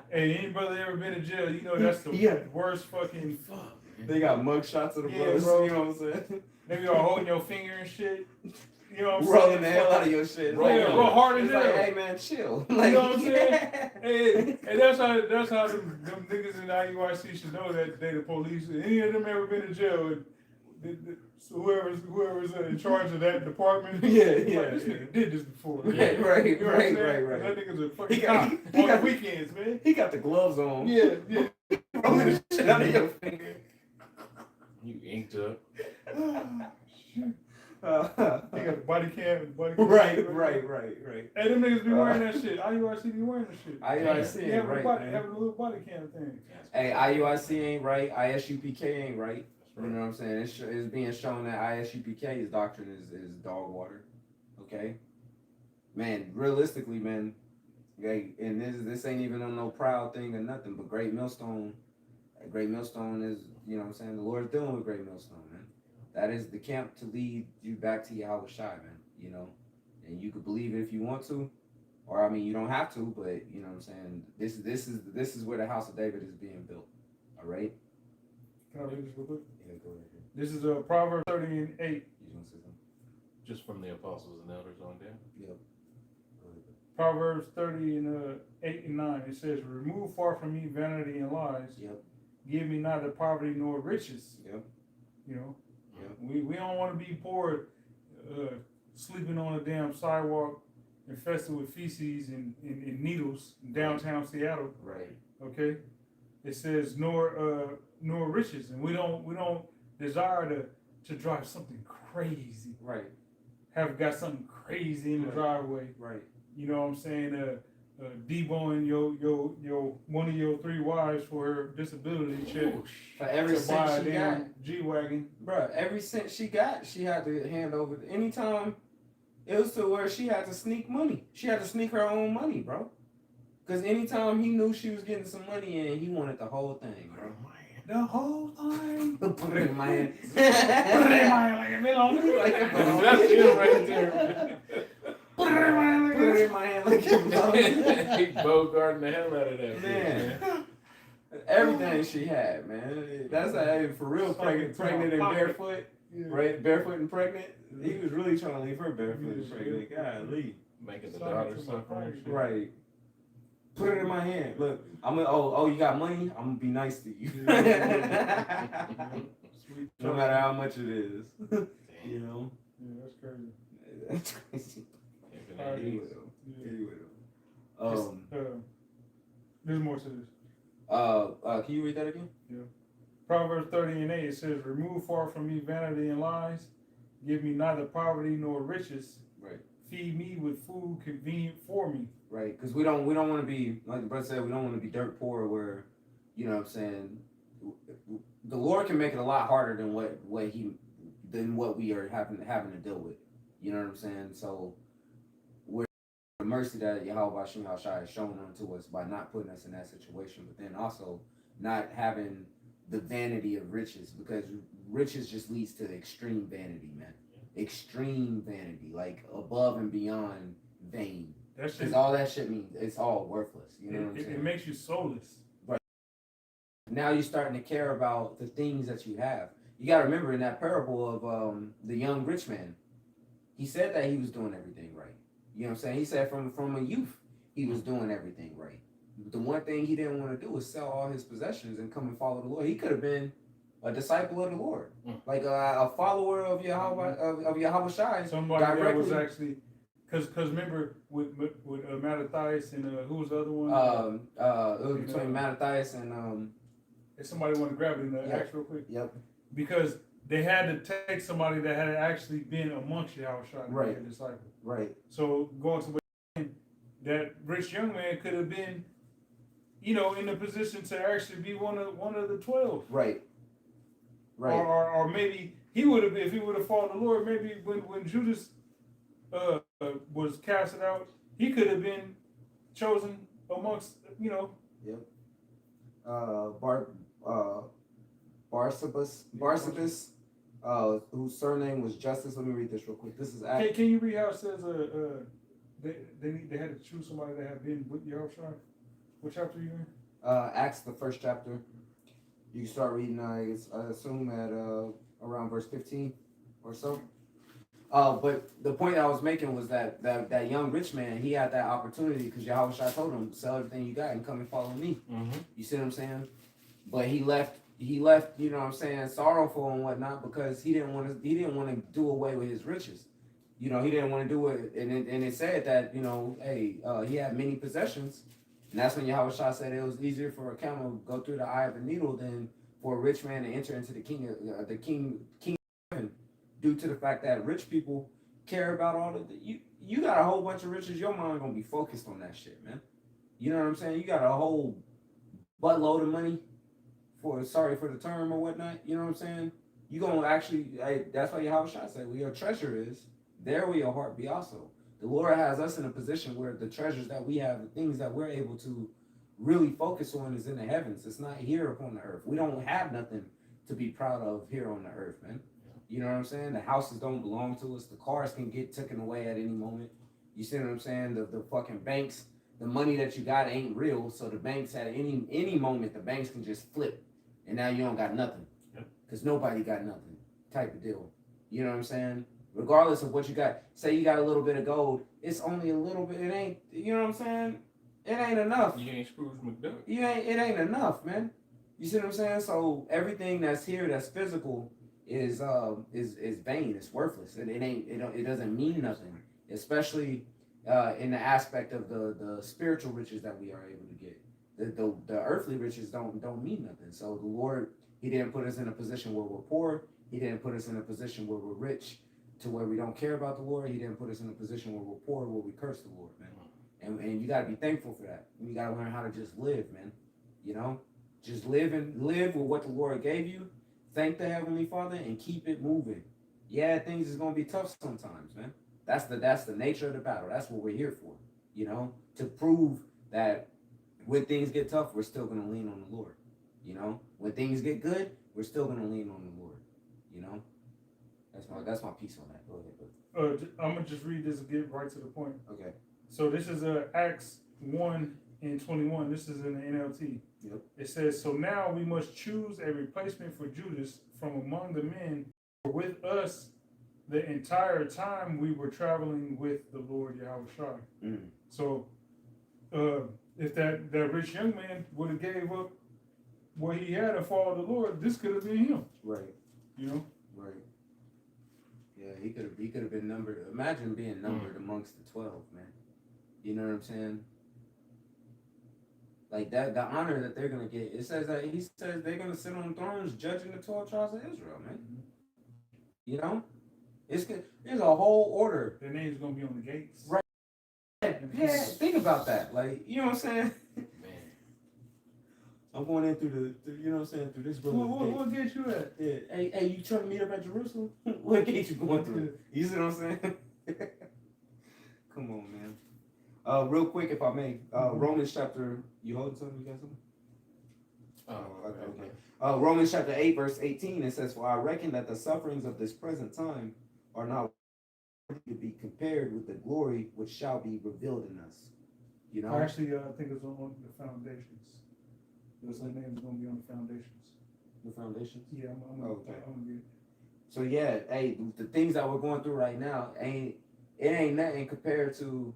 Hey, any brother ever been in jail? You know that's the worst fucking fuck. They got mug shots of the brothers. Bro. You know what I'm saying? They be all holding your finger and shit. You know what I'm rolling saying? the hell out of your shit. Roll hard as hell. Like, hey man, chill. You know what I'm saying? Hey, and that's how them niggas in the IUIC should know that they the police. Any of them ever been in jail? So whoever's in charge of that department, this nigga did this before. Right. You know right. That nigga's a fucking cop on the weekends, man. He got the gloves on. Yeah. Rolling the shit out of your finger. You inked up. Shoot. He got the body cam. Right. Hey, them niggas be wearing that shit. IUIC be wearing that shit. IUIC Yeah, ain't right, man. having a little body cam thing. Hey, IUIC ain't right. ISUPK ain't right. That's You know what I'm saying? It's being shown that ISUPK's doctrine is dog water. Okay? Man, realistically, man, and this ain't even on no proud thing or nothing, but Great Millstone is, you know what I'm saying? The Lord's dealing with Great Millstone, man. That is the camp to lead you back to Yahweh Shai, man. You know? And you could believe it if you want to. Or I mean, you don't have to, but you know what I'm saying. This is where the house of David is being built. All right. Can I read this real quick? Yeah, go ahead. This is Proverbs 30 and 8. You want to say something? Just from the apostles and elders on down. Yep. Proverbs 30 and 8 and 9. It says, "Remove far from me vanity and lies. Yep. Give me neither poverty nor riches." Yep. You know, Yep. we don't want to be poor, sleeping on a damn sidewalk, infested with feces and needles in downtown Seattle. Right. Okay, it says nor riches, and we don't desire to drive something crazy. Right. Have got something crazy in the Right. driveway. Right. You know what I'm saying? Deboing your one of your 3 wives for her disability check For every to buy cent a she got, damn G-Wagon. bruh, every cent she got, she had to hand over. Anytime it was to where she had to sneak money. She had to sneak her own money, bro. Because anytime he knew she was getting some money in, he wanted the whole thing, bro. The whole time. Put it in my hand. Put it in my hand like a melon. That's it right there. Put it in my hand like Put it in my hand like a melon. He bogarting the hell out of that. Man. Everything she had, man. That's for real. Pregnant and barefoot. Yeah. Right, barefoot and pregnant. He was really trying to leave her barefoot and pregnant. Golly. Making the daughter suffer. And shit. Right. Put it in my hand. Look, I'm gonna. Oh, you got money? I'm gonna be nice to you. Sweet. No matter how much it is. You know. Yeah, that's crazy. That's crazy. Alright. Anyway, Yeah. though. There's more to this. Can you read that again? Proverbs 30 and 8, it says, "Remove far from me vanity and lies. Give me neither poverty nor riches. Right. Feed me with food convenient for me." Right, because we don't want to be, like the brother said, we don't want to be dirt poor where, you know what I'm saying, the Lord can make it a lot harder than what we are having to deal with. You know what I'm saying? So we're the mercy that Yahweh Shem Shai has shown unto us by not putting us in that situation, but then also not having the vanity of riches, because riches just leads to extreme vanity, man. Extreme vanity, like above and beyond vain. Because all that shit means it's all worthless. You know what I'm saying? It makes you soulless. Right. Now you're starting to care about the things that you have. You got to remember in that parable of the young rich man, he said that he was doing everything right. You know what I'm saying? He said from a youth he was doing everything right. The one thing he didn't want to do was sell all his possessions and come and follow the Lord. He could have been a disciple of the Lord, like a follower of Yahweh of Yahweh Shai. Somebody that was actually, because remember with Mattathias and who was the other one? It was between Mattathias and somebody want to grab it in the Acts real quick. Yep. Because they had to take somebody that had actually been amongst Yahweh Shai to be a disciple. Right. So going to what that rich young man could have been, you know, in a position to actually be one of the 12. Right. Right. Or maybe he would have, if he would have followed the Lord, maybe when Judas was casted out, he could have been chosen amongst, you know. Yep. Barsabas, whose surname was Justice. Let me read this real quick. This is Acts. Can you read how it says they had to choose somebody that had been with Yahweh Shai? What chapter are you in? Acts, the first chapter. You can start reading, I assume, at around verse 15 or so. But the point I was making was that young rich man, he had that opportunity because Yahweh Shai told him, sell everything you got and come and follow me. Mm-hmm. You see what I'm saying? But he left, you know what I'm saying, sorrowful and whatnot, because he didn't want to do away with his riches. You know, he didn't want to do it. And it said that, you know, hey, he had many possessions. And that's when Yahweh Shai said it was easier for a camel to go through the eye of a needle than for a rich man to enter into the king of heaven, due to the fact that rich people care about all of the you got a whole bunch of riches. Your mind gonna be focused on that shit, man. You know what I'm saying? You got a whole buttload of money for sorry for the term or whatnot. You know what I'm saying? You gonna actually that's why Yahweh Shai said, where your treasure is, there will your heart be also. The Lord has us in a position where the treasures that we have, the things that we're able to really focus on is in the heavens. It's not here upon the earth. We don't have nothing to be proud of here on the earth, man. You know what I'm saying? The houses don't belong to us. The cars can get taken away at any moment. You see what I'm saying? The fucking banks, the money that you got ain't real. So the banks at any moment, the banks can just flip. And now you don't got nothing. Because nobody got nothing type of deal. You know what I'm saying? Regardless of what you got. Say you got a little bit of gold. It's only a little bit. It ain't, you know what I'm saying? It ain't enough. You ain't Scrooge McDuck. It ain't enough, man. You see what I'm saying? So everything that's here that's physical is vain. It's worthless. It doesn't mean nothing. Especially in the aspect of the spiritual riches that we are able to get. The earthly riches don't mean nothing. So the Lord, He didn't put us in a position where we're poor. He didn't put us in a position where we're rich, to where we don't care about the Lord. He didn't put us in a position where we're poor, where we curse the Lord, man. And you gotta be thankful for that. You gotta learn how to just live, man. You know, just live with what the Lord gave you. Thank the Heavenly Father and keep it moving. Yeah, things is gonna be tough sometimes, man. That's the nature of the battle. That's what we're here for. You know, to prove that when things get tough, we're still gonna lean on the Lord. You know, when things get good, we're still gonna lean on the Lord. You know, that's my piece on that. Go ahead, I'm gonna just read this and get right to the point. Okay. So this is Acts 1:21. This is in the NLT. Yep. It says, so now we must choose a replacement for Judas from among the men who were with us the entire time we were traveling with the Lord Yahweh Shai. Mm. So if that rich young man would have gave up what he had and followed the Lord, this could have been him. Right. You know? Right. Yeah, he could have been numbered. Imagine being numbered amongst the 12, man. You know what I'm saying? Like that, the honor that they're gonna get. It says that he says they're gonna sit on thrones judging the 12 tribes of Israel, man. Mm-hmm. You know, there's a whole order. Their name's gonna be on the gates. Right. Yeah, think about that. Like, you know what I'm saying? Man. I'm going in through the you know what I'm saying, through this room. What gate you at? Yeah. Hey, you trying to meet up at Jerusalem? What gate you going through? You see what I'm saying? Come on, man. Real quick, if I may, Romans chapter. You holding something? You got something? Oh, okay. Romans chapter 8, verse 18. It says, "For I reckon that the sufferings of this present time are not to be compared with the glory which shall be revealed in us." You know. Actually, I think it's on the foundations. Because the name is going to be on the foundations. The foundations? Yeah, I'm gonna get it. So yeah, hey, the things that we're going through right now ain't nothing compared to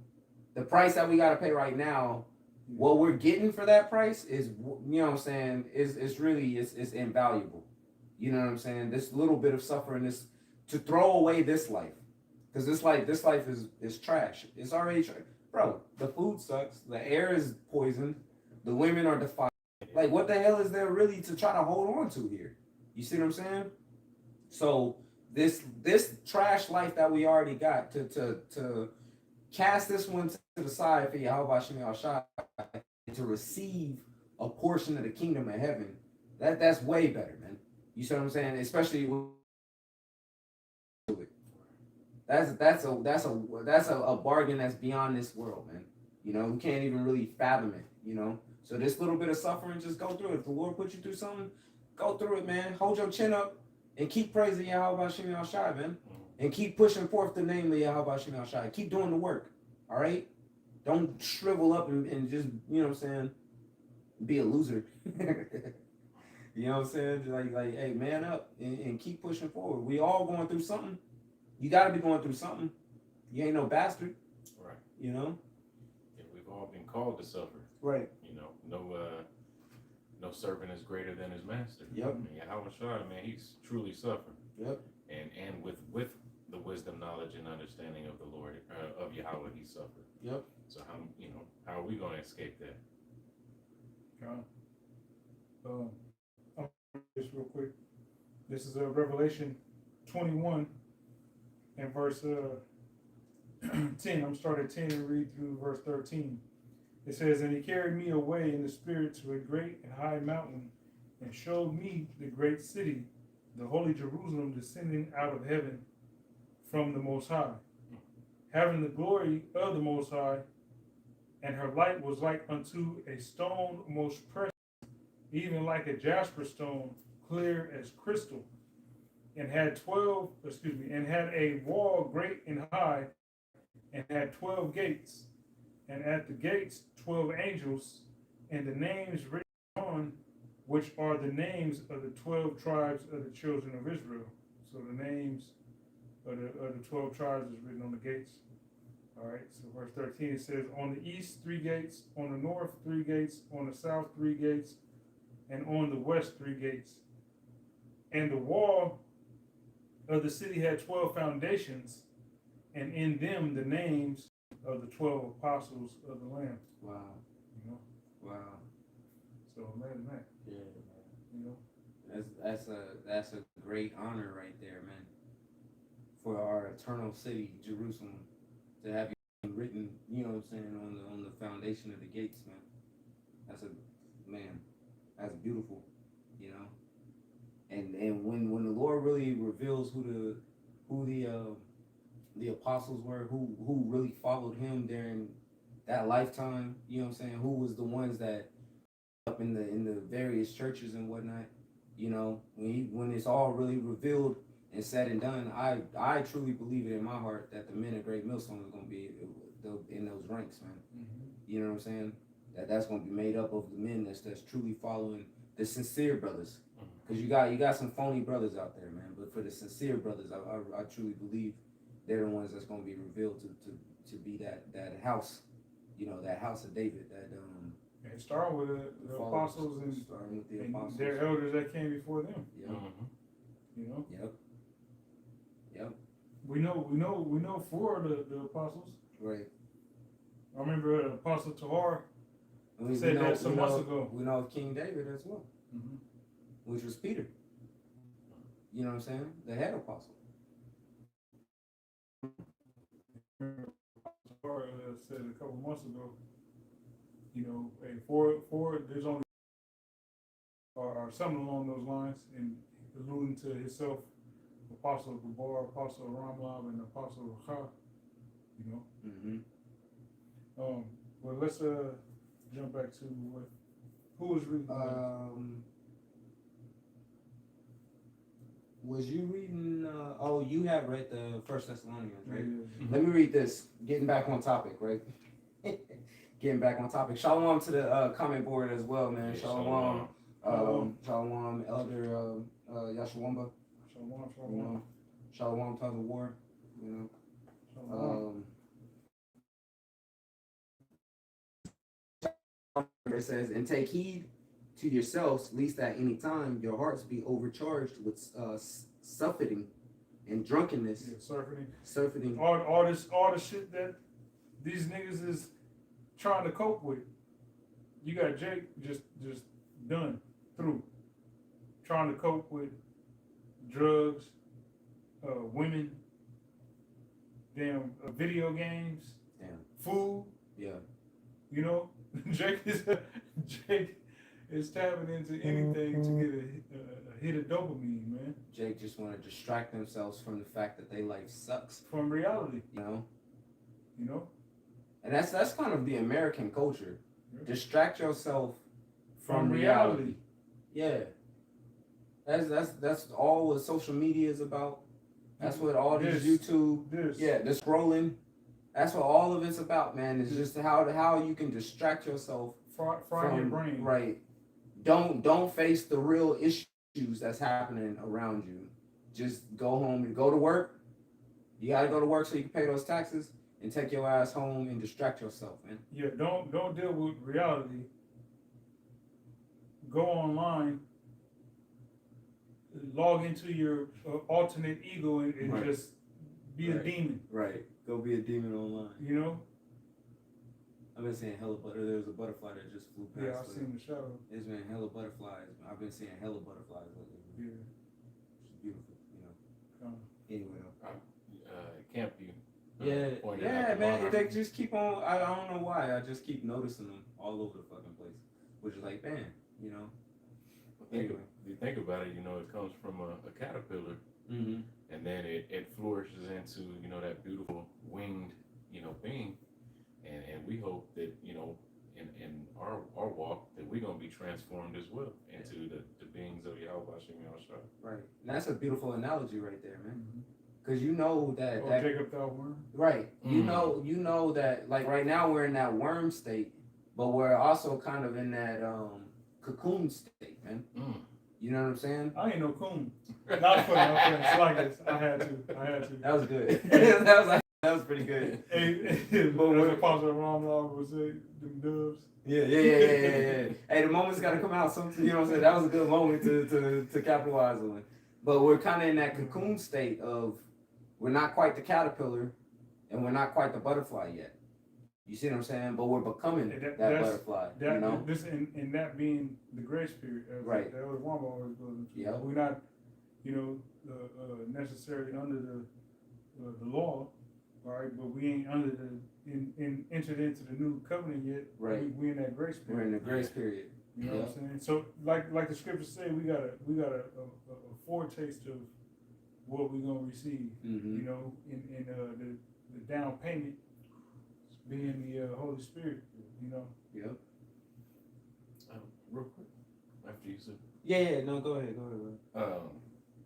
the price that we got to pay right now. Yeah. What we're getting for that price is, you know what I'm saying, is really it's invaluable. You know what I'm saying? This little bit of suffering is to throw away this life, because this life is trash. It's already trash, bro. The food sucks. The air is poisoned. The women are defiled. Like, what the hell is there really to try to hold on to here? You see what I'm saying? So this trash life that we already got, to cast this one to the side for Yahweh Shem Shai, to receive a portion of the kingdom of heaven, that's way better, man. You see what I'm saying? Especially with it. That's a bargain that's beyond this world, man. You know, we can't even really fathom it, you know. So this little bit of suffering, just go through it. If the Lord put you through something, go through it, man. Hold your chin up and keep praising Yahweh Shem Shai, man. And keep pushing forth the name of Yahweh Shem Shai. Keep doing the work, all right? Don't shrivel up and just, you know what I'm saying, be a loser. You know what I'm saying? Just like, hey, man up and keep pushing forward. We all going through something. You got to be going through something. You ain't no bastard. Right. You know? Yeah, we've all been called to suffer. Right. You know, no servant is greater than his master. Yep. I mean, Yahweh Shai, man, he's truly suffered. Yep. And with the wisdom, knowledge, and understanding of the Lord, of Yahweh, he suffered. Yep. So how are we going to escape that? I'm this real quick. This is Revelation 21 and verse 10. I'm starting at 10 and read through verse 13. It says, "And he carried me away in the spirit to a great and high mountain, and showed me the great city, the holy Jerusalem, descending out of heaven from the Most High, having the glory of the Most High, and her light was like unto a stone most precious, even like a jasper stone, clear as crystal, and had and had a wall great and high, and had 12 gates, and at the gates 12 angels, and the names written on, which are the names of the 12 tribes of the children of Israel." So the names of the 12 tribes is written on the gates. All right, so verse 13, it says, "On the east 3 gates, on the north 3 gates, on the south 3 gates, and on the west 3 gates. And the wall of the city had 12 foundations, and in them the names of the 12 apostles of the Lamb." Wow. You know, Wow. so imagine that. Yeah, You know, that's a great honor right there, man. For our eternal city, Jerusalem, to have it written, you know what I'm saying, on the foundation of the gates, man. That's beautiful, you know. And when the Lord really reveals who the apostles were, who really followed him during that lifetime, you know what I'm saying, who was the ones that up in the various churches and whatnot, you know, when it's all really revealed and said and done, I truly believe it in my heart that the men of Great Millstone is going to be in those ranks, man. mm-hmm. You know what I'm saying? That's going to be made up of the men that's truly following the sincere brothers, because you got some phony brothers out there, man. But for the sincere brothers, I truly believe they're the ones that's going to be revealed to be that house, you know, that house of David, that And starting with the apostles and their elders that came before them. Yep. You know. Yep. We know 4 of the apostles. Right. I remember Apostle Tahar said that some months ago. We know of King David as well, Mm-hmm. which was Peter. You know what I'm saying? The head apostle. Tahar said a couple months ago, you know, hey, 4 there's only or something along those lines, and alluding to himself, Apostle Gabar, Apostle Ramlab, and Apostle Racha, you know. Mm-hmm. Well, let's jump back to who was reading. Was you reading? You have read the First Thessalonians, right? Yeah. Let me read this. Getting back on topic, right? Getting back on topic. Shalom to the comment board as well, man. Yeah, Shalom. Shalom, Elder Yashawamba. Shalom. Shalom, Tons of War. You know. Shalom. It says, "And take heed to yourselves, lest at any time your hearts be overcharged with suffering and drunkenness." Yeah, surfeiting. All the shit that these niggas is trying to cope with. You got Jake just done through trying to cope with drugs, women, damn video games, food. Yeah. You know, Jake is tapping into anything to get a hit of dopamine, man. Jake just want to distract themselves from the fact that their life sucks. From reality. You know? And that's kind of the American culture. Yeah. Distract yourself from reality. Yeah. That's all what social media is about. That's what all this YouTube, the scrolling. That's what all of it's about, man. It's just how you can distract yourself from your brain. Right. Don't face the real issues that's happening around you. Just go home and go to work. You gotta go to work so you can pay those taxes, and take your ass home and distract yourself, man. Yeah, don't deal with reality. Go online, log into your alternate ego and right. Just be a demon. Right. Go be a demon online. You know? I've been seeing hella there was a butterfly that just flew past. Yeah, I've seen the shadow. There's been hella butterflies. I've been seeing hella butterflies lately. Yeah. It's beautiful, you know. Anyway. Camp you. Yeah, man. They just keep on. I don't know why. I just keep noticing them all over the fucking place, which is like, man, you know. Anyway, if you think about it, you know, it comes from a caterpillar, mm-hmm. and then it flourishes into, you know, that beautiful winged, you know, being, and we hope that, you know, in our walk that we're gonna be transformed as well into the beings of Yahweh Hashem Yahushua. Right, and that's a beautiful analogy right there, man. Mm-hmm. Because you know that Jacob thou worm. Right. You know that like right now we're in that worm state, but we're also kind of in that cocoon state, man. You know what I'm saying? I ain't no coon. Not funny. It's like this. I had to. That was good. that was pretty good. Hey, but when the Pastor Ramlov would say, them doves. Yeah. Hey, the moment's got to come out. You know what I'm saying? That was a good moment to capitalize on. But we're kind of in that cocoon state of we're not quite the caterpillar and we're not quite the butterfly yet. You see what I'm saying? But we're becoming that butterfly. You know? This and that being the grace period. Right. That was one always goes into. Yeah. We're not, you know, necessarily under the law, all right, but we ain't under entered into the new covenant yet. Right. We in that grace period. We're in the grace period. You know what I'm saying? So like the scriptures say, we got a foretaste of what we're gonna receive. Mm-hmm. You know, in the down payment being the Holy Spirit. You know. Yep. Real quick, after you said. Yeah. No, go ahead. Well,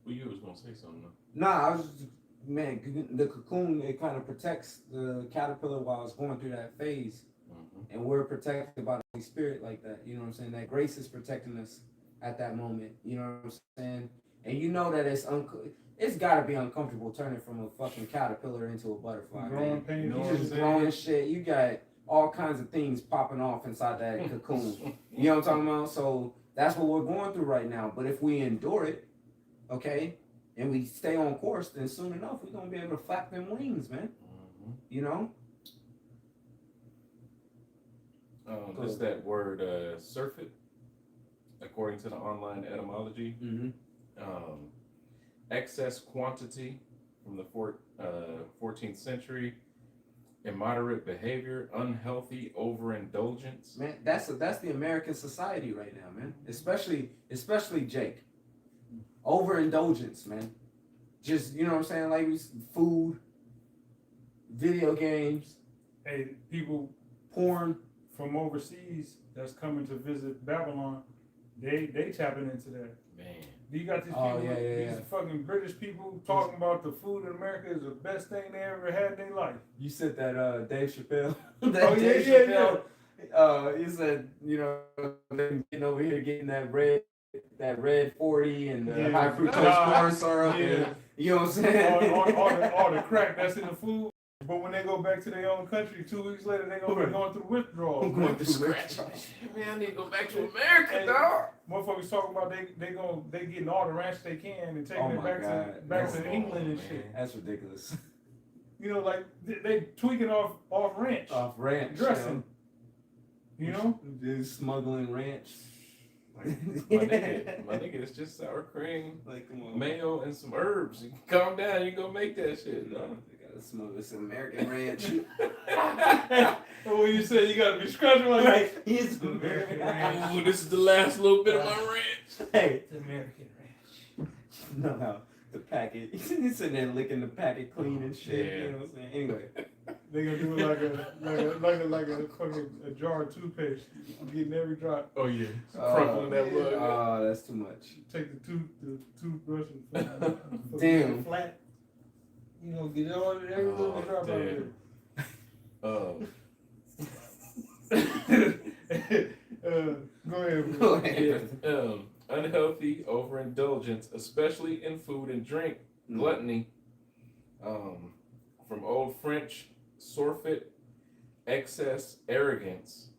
you was gonna say something. Nah, I was just, man, the cocoon, it kind of protects the caterpillar while it's going through that phase. Mm-hmm. And we're protected by the Holy Spirit like that. You know what I'm saying? That grace is protecting us at that moment. You know what I'm saying? And you know that it's got to be uncomfortable turning from a fucking caterpillar into a butterfly. Growing pain. You know what I'm saying? Growing shit. You got all kinds of things popping off inside that cocoon. You know what I'm talking about? So that's what we're going through right now. But if we endure it, okay, and we stay on course, then soon enough we're gonna be able to flap them wings, man. Mm-hmm. You know. Just that word surfeit, according to the online etymology. Mm-hmm. Excess quantity from the 14th century, immoderate behavior, unhealthy overindulgence. Man, that's the American society right now, man. Especially Jake. Overindulgence, man. Just, you know what I'm saying, like food, video games, hey, people, porn from overseas that's coming to visit Babylon, they tapping into that. Man. You got these people, these fucking British people talking about the food in America is the best thing they ever had in their life. You said that Dave Chappelle. Dave Chappelle. He said, you know, them getting over here getting that red 40 and the high fructose corn syrup. Yeah. And, you know what I'm saying? all the crack that's in the food. But when they go back to their own country 2 weeks later, they're going to be going through withdrawal. Going through scratch. Man, I need to go back to America, dog. Motherfuckers talking about they getting all the ranch they can and taking it back to England and shit. That's ridiculous. You know, like they tweaking off ranch. Off ranch. Dressing. You know? Just smuggling ranch. my nigga, it's just sour cream, like, come on, mayo, and some herbs. You can calm down, you go make that shit. No, they gotta smuggle this American ranch. When you say you gotta be scratching like that, it's American ranch. Ooh, this is the last little bit of my ranch. Hey, it's American ranch. No, the packet. He's sitting there licking the packet clean and shit. Yeah. You know what I'm saying? Anyway. They gonna do it like a fucking a jar of toothpaste. I'm getting every drop. Oh yeah, crumpling that mug. Oh, that's too much. Take the toothbrush and damn flat. You know, get all every little drop out there. Go ahead. Unhealthy overindulgence, especially in food and drink. Gluttony. From Old French. Surfeit, excess, arrogance.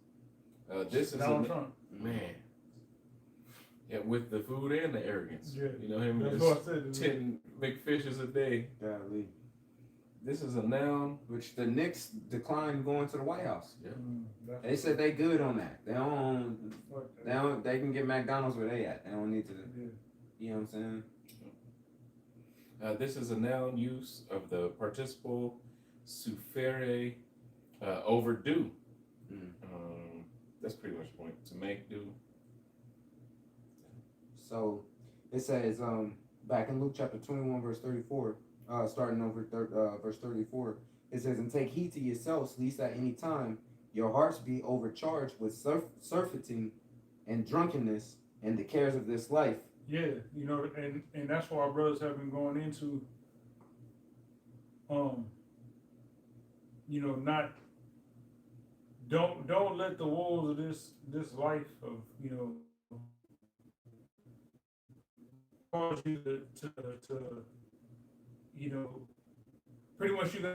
This is Donald Trump. Man. Yeah, with the food and the arrogance. Yeah. You know him. 10 big fishes a day. Golly. This is a noun. which the Knicks declined going to the White House. Yeah. They said they good on that. They Fuck that. they can get McDonald's where they at. They don't need to. Yeah. You know what I'm saying? This is a noun use of the participle suffere, overdue. That's pretty much the point. To make do. So it says back in Luke chapter 21 verse 34, starting over verse 34, it says, and take heed to yourselves, lest at any time your hearts be overcharged with surfeiting and drunkenness and the cares of this life. Yeah, you know, and that's why our brothers have been going into, you know, don't let the woes of this life of, you know, cause you to you know, pretty much you've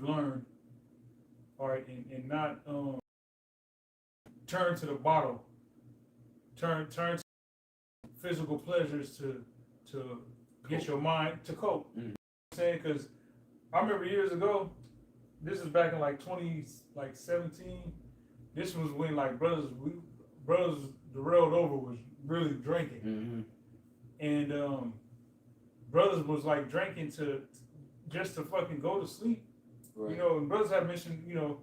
learned, all right, and not turn to the bottle, turn to physical pleasures to get your mind to cope. You know what I'm saying? Because I remember years ago, this is back in like 2017. This was when like brothers the road over was really drinking, and brothers was like drinking to just to fucking go to sleep. Right. You know, and brothers have mentioned, you know,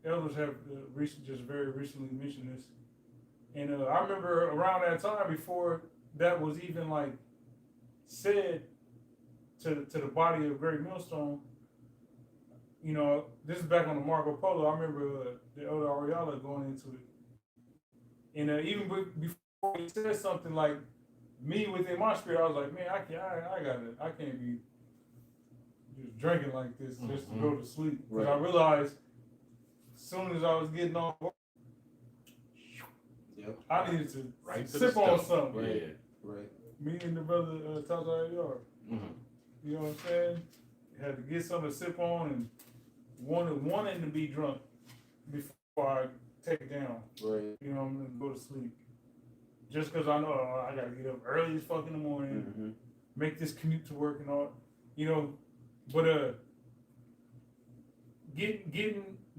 elders have very recently mentioned this. And I remember around that time, before that was even like said to the body of Great Millstone, you know, this is back on the Marco Polo. I remember the elder Ariella going into it, and even before he said something, like me within my spirit, I was like, man, I can't be just drinking like this just to go to sleep. Because I realized as soon as I was getting off work, I needed to sip on something. Right. Me and the brother Tata Yard. You know what I'm saying? Had to get something to sip on and wanting to be drunk before I take it down. Right. You know, I'm gonna go to sleep. Just because I know I gotta get up early as fuck in the morning, make this commute to work and all, you know. But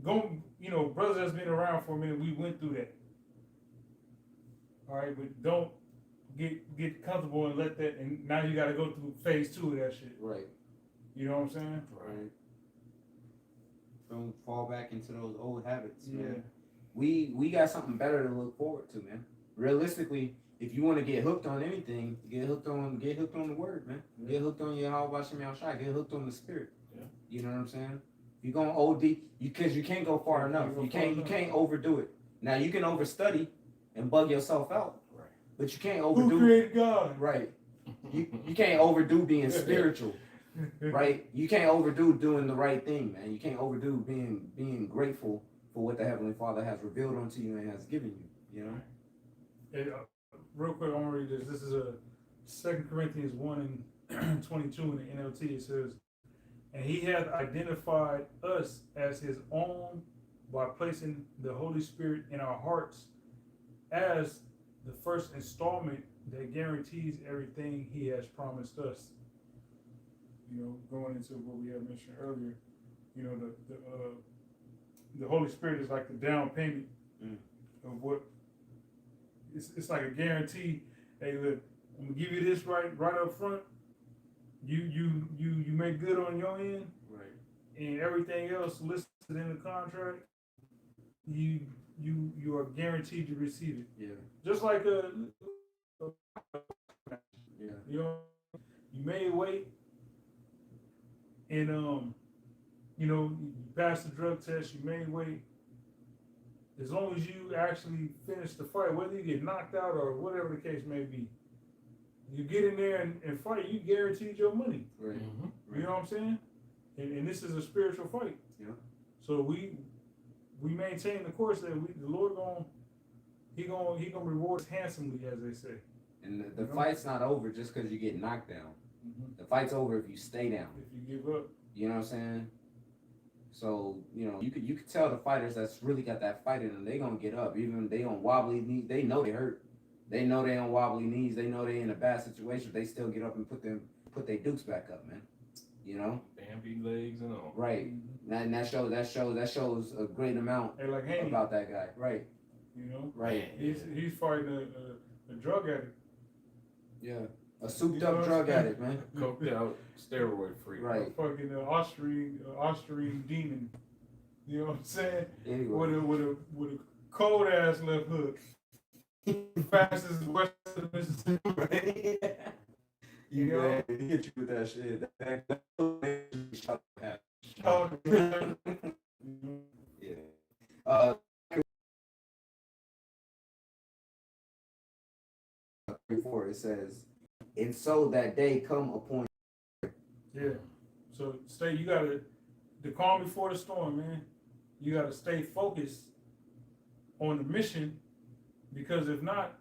going, you know, brothers that's been around for a minute, we went through that. All right, but don't get comfortable and let that, and now you got to go through phase 2 of that shit. Right. You know what I'm saying? Right. Don't fall back into those old habits. Yeah. Man. We got something better to look forward to, man. Realistically, if you want to get hooked on anything, get hooked on the word, man. Yeah. Get hooked on your how about your mouth shot. Get hooked on the spirit. Yeah. You know what I'm saying? You're going OD because you can't go far enough. You can't overdo it. Now you can overstudy and bug yourself out. Right. But you can't overdo. Who created God? Right. You can't overdo being spiritual. Right? You can't overdo doing the right thing, man. You can't overdo being grateful for what the Heavenly Father has revealed unto you and has given you. You know. Hey, real quick, I'm gonna read this. This is a 2 Corinthians 1 and 22 in the NLT. It says, "And He hath identified us as His own by placing the Holy Spirit in our hearts as the first installment that guarantees everything He has promised us." You know, going into what we had mentioned earlier, you know, the Holy Spirit is like the down payment of what. It's like a guarantee. Hey, look, I'm gonna give you this right up front. You make good on your end, right? And everything else listed in the contract, you are guaranteed to receive it. Yeah. Just like you know, you may wait, and you know, you pass the drug test. You may wait. As long as you actually finish the fight, whether you get knocked out or whatever the case may be, you get in there and fight, you guaranteed your money. Right. You know what I'm saying? And this is a spiritual fight. Yeah. So we maintain the course that the Lord he gonna reward us handsomely, as they say. And the fight's not over just because you get knocked down. The fight's over if you stay down. If you give up. You know what I'm saying? So, you know, you could tell the fighters that's really got that fight in them, they gonna get up. Even they gonna wobbly knee, they know they hurt. They know they on wobbly knees. They know they in a bad situation. They still get up and put their dukes back up, man. You know, Bambi legs and all. right? And that shows a great amount about that guy, right? You know, right. He's fighting a drug addict. Yeah, a souped up drug addict, man. Coked out, steroid free. Right. A fucking Austrian demon. You know what I'm saying? Anyway. With a cold ass left hook. Fastest west of the Mississippi. Right? You know, he hit you with that shit. Yeah. Before it says, and so that day come upon. Yeah. So you gotta, the calm before the storm, man. You gotta stay focused on the mission, because if not,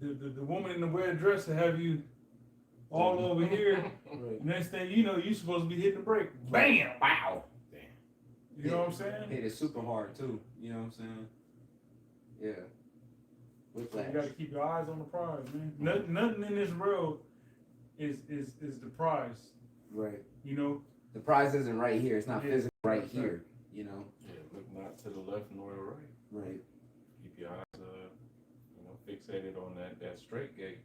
the woman in the red dress will have you all over here. Right. Next thing you know, you're supposed to be hitting the brake. Bam! Wow! Damn. You know what I'm saying? Hit it super hard too. You know what I'm saying? Yeah. So you got to keep your eyes on the prize, man. Nothing in this world is the prize. Right. You know? The prize isn't right here. It's not physically right here. You know? Yeah, look not to the left nor the right. Right. Keep your eyes fixated on that straight gate.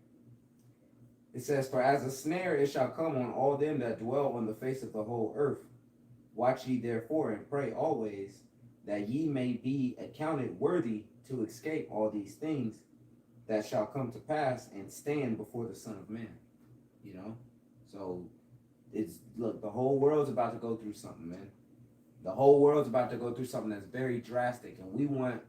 It says, for as a snare it shall come on all them that dwell on the face of the whole earth. Watch ye therefore and pray always, that ye may be accounted worthy to escape all these things that shall come to pass and stand before the Son of Man. You know? So look, the whole world's about to go through something, man. The whole world's about to go through something that's very drastic, and we want,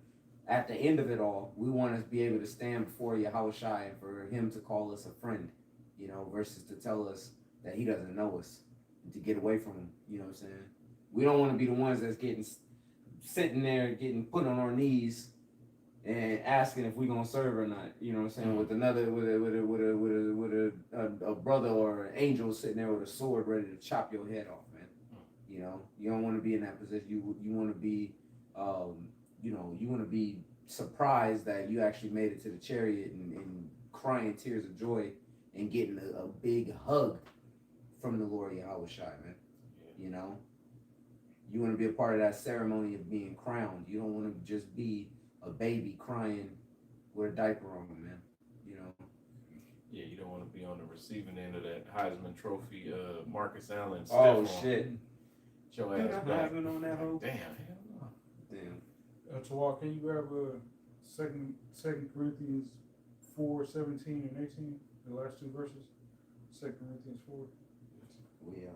at the end of it all, we want to be able to stand before Yahushua and for him to call us a friend, you know, versus to tell us that he doesn't know us and to get away from him. You know what I'm saying? We don't want to be the ones that's sitting there, getting put on our knees and asking if we're gonna serve or not. You know what I'm saying? With a brother or an angel sitting there with a sword ready to chop your head off, man. You know, you don't want to be in that position. You want to be, you want to be surprised that you actually made it to the chariot and crying tears of joy and getting a big hug from the Lord Yahushua, man. You know, you want to be a part of that ceremony of being crowned. You don't want to just be a baby crying with a diaper on, man. You know. Yeah, you don't want to be on the receiving end of that Heisman Trophy, Marcus Allen. Oh shit! Your ass back. On that whole. Damn, hell no. Damn. Tawal, can you grab Second Corinthians 4:17 and 18, the last two verses? 2 Corinthians 4. Yeah.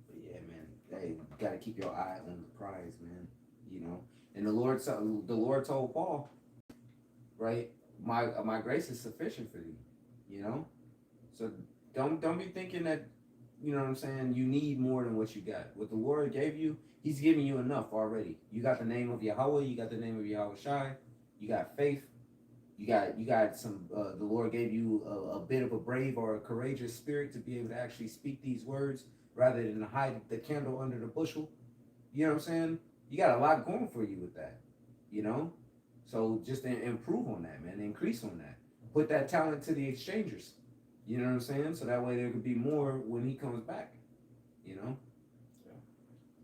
But yeah, man. Hey, you gotta keep your eye on the prize, man. You know. And the Lord told Paul, right? My grace is sufficient for you. You know. So don't be thinking that, you know what I'm saying, you need more than what you got. What the Lord gave you, he's giving you enough already. You got the name of Yahweh, you got the name of Yahushai, you got faith, you got some, the Lord gave you a bit of a brave or a courageous spirit to be able to actually speak these words rather than hide the candle under the bushel. You know what I'm saying? You got a lot going for you with that, you know? So just improve on that, man. Increase on that. Put that talent to the exchangers. You know what I'm saying? So that way there could be more when he comes back. You know? Yeah.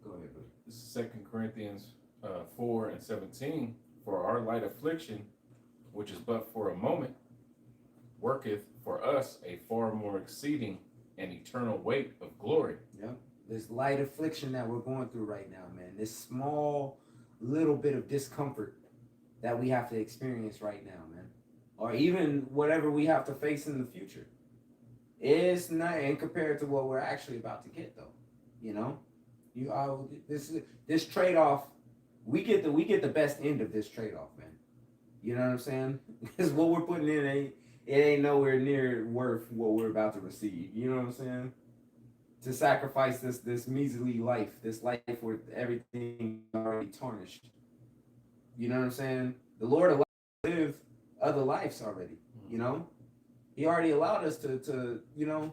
Go ahead, bro. This is 2 Corinthians 4:17. For our light affliction, which is but for a moment, worketh for us a far more exceeding and eternal weight of glory. Yep. This light affliction that we're going through right now, man. This small little bit of discomfort that we have to experience right now, man. Or even whatever we have to face in the future. It's nothing compared to what we're actually about to get, though. You know, this trade-off, we get the best end of this trade-off, man. You know what I'm saying? Because what we're putting in ain't nowhere near worth what we're about to receive. You know what I'm saying? To sacrifice this measly life, this life where everything is already tarnished. You know what I'm saying? The Lord allowed us to live other lives already. You know. He already allowed us to you know,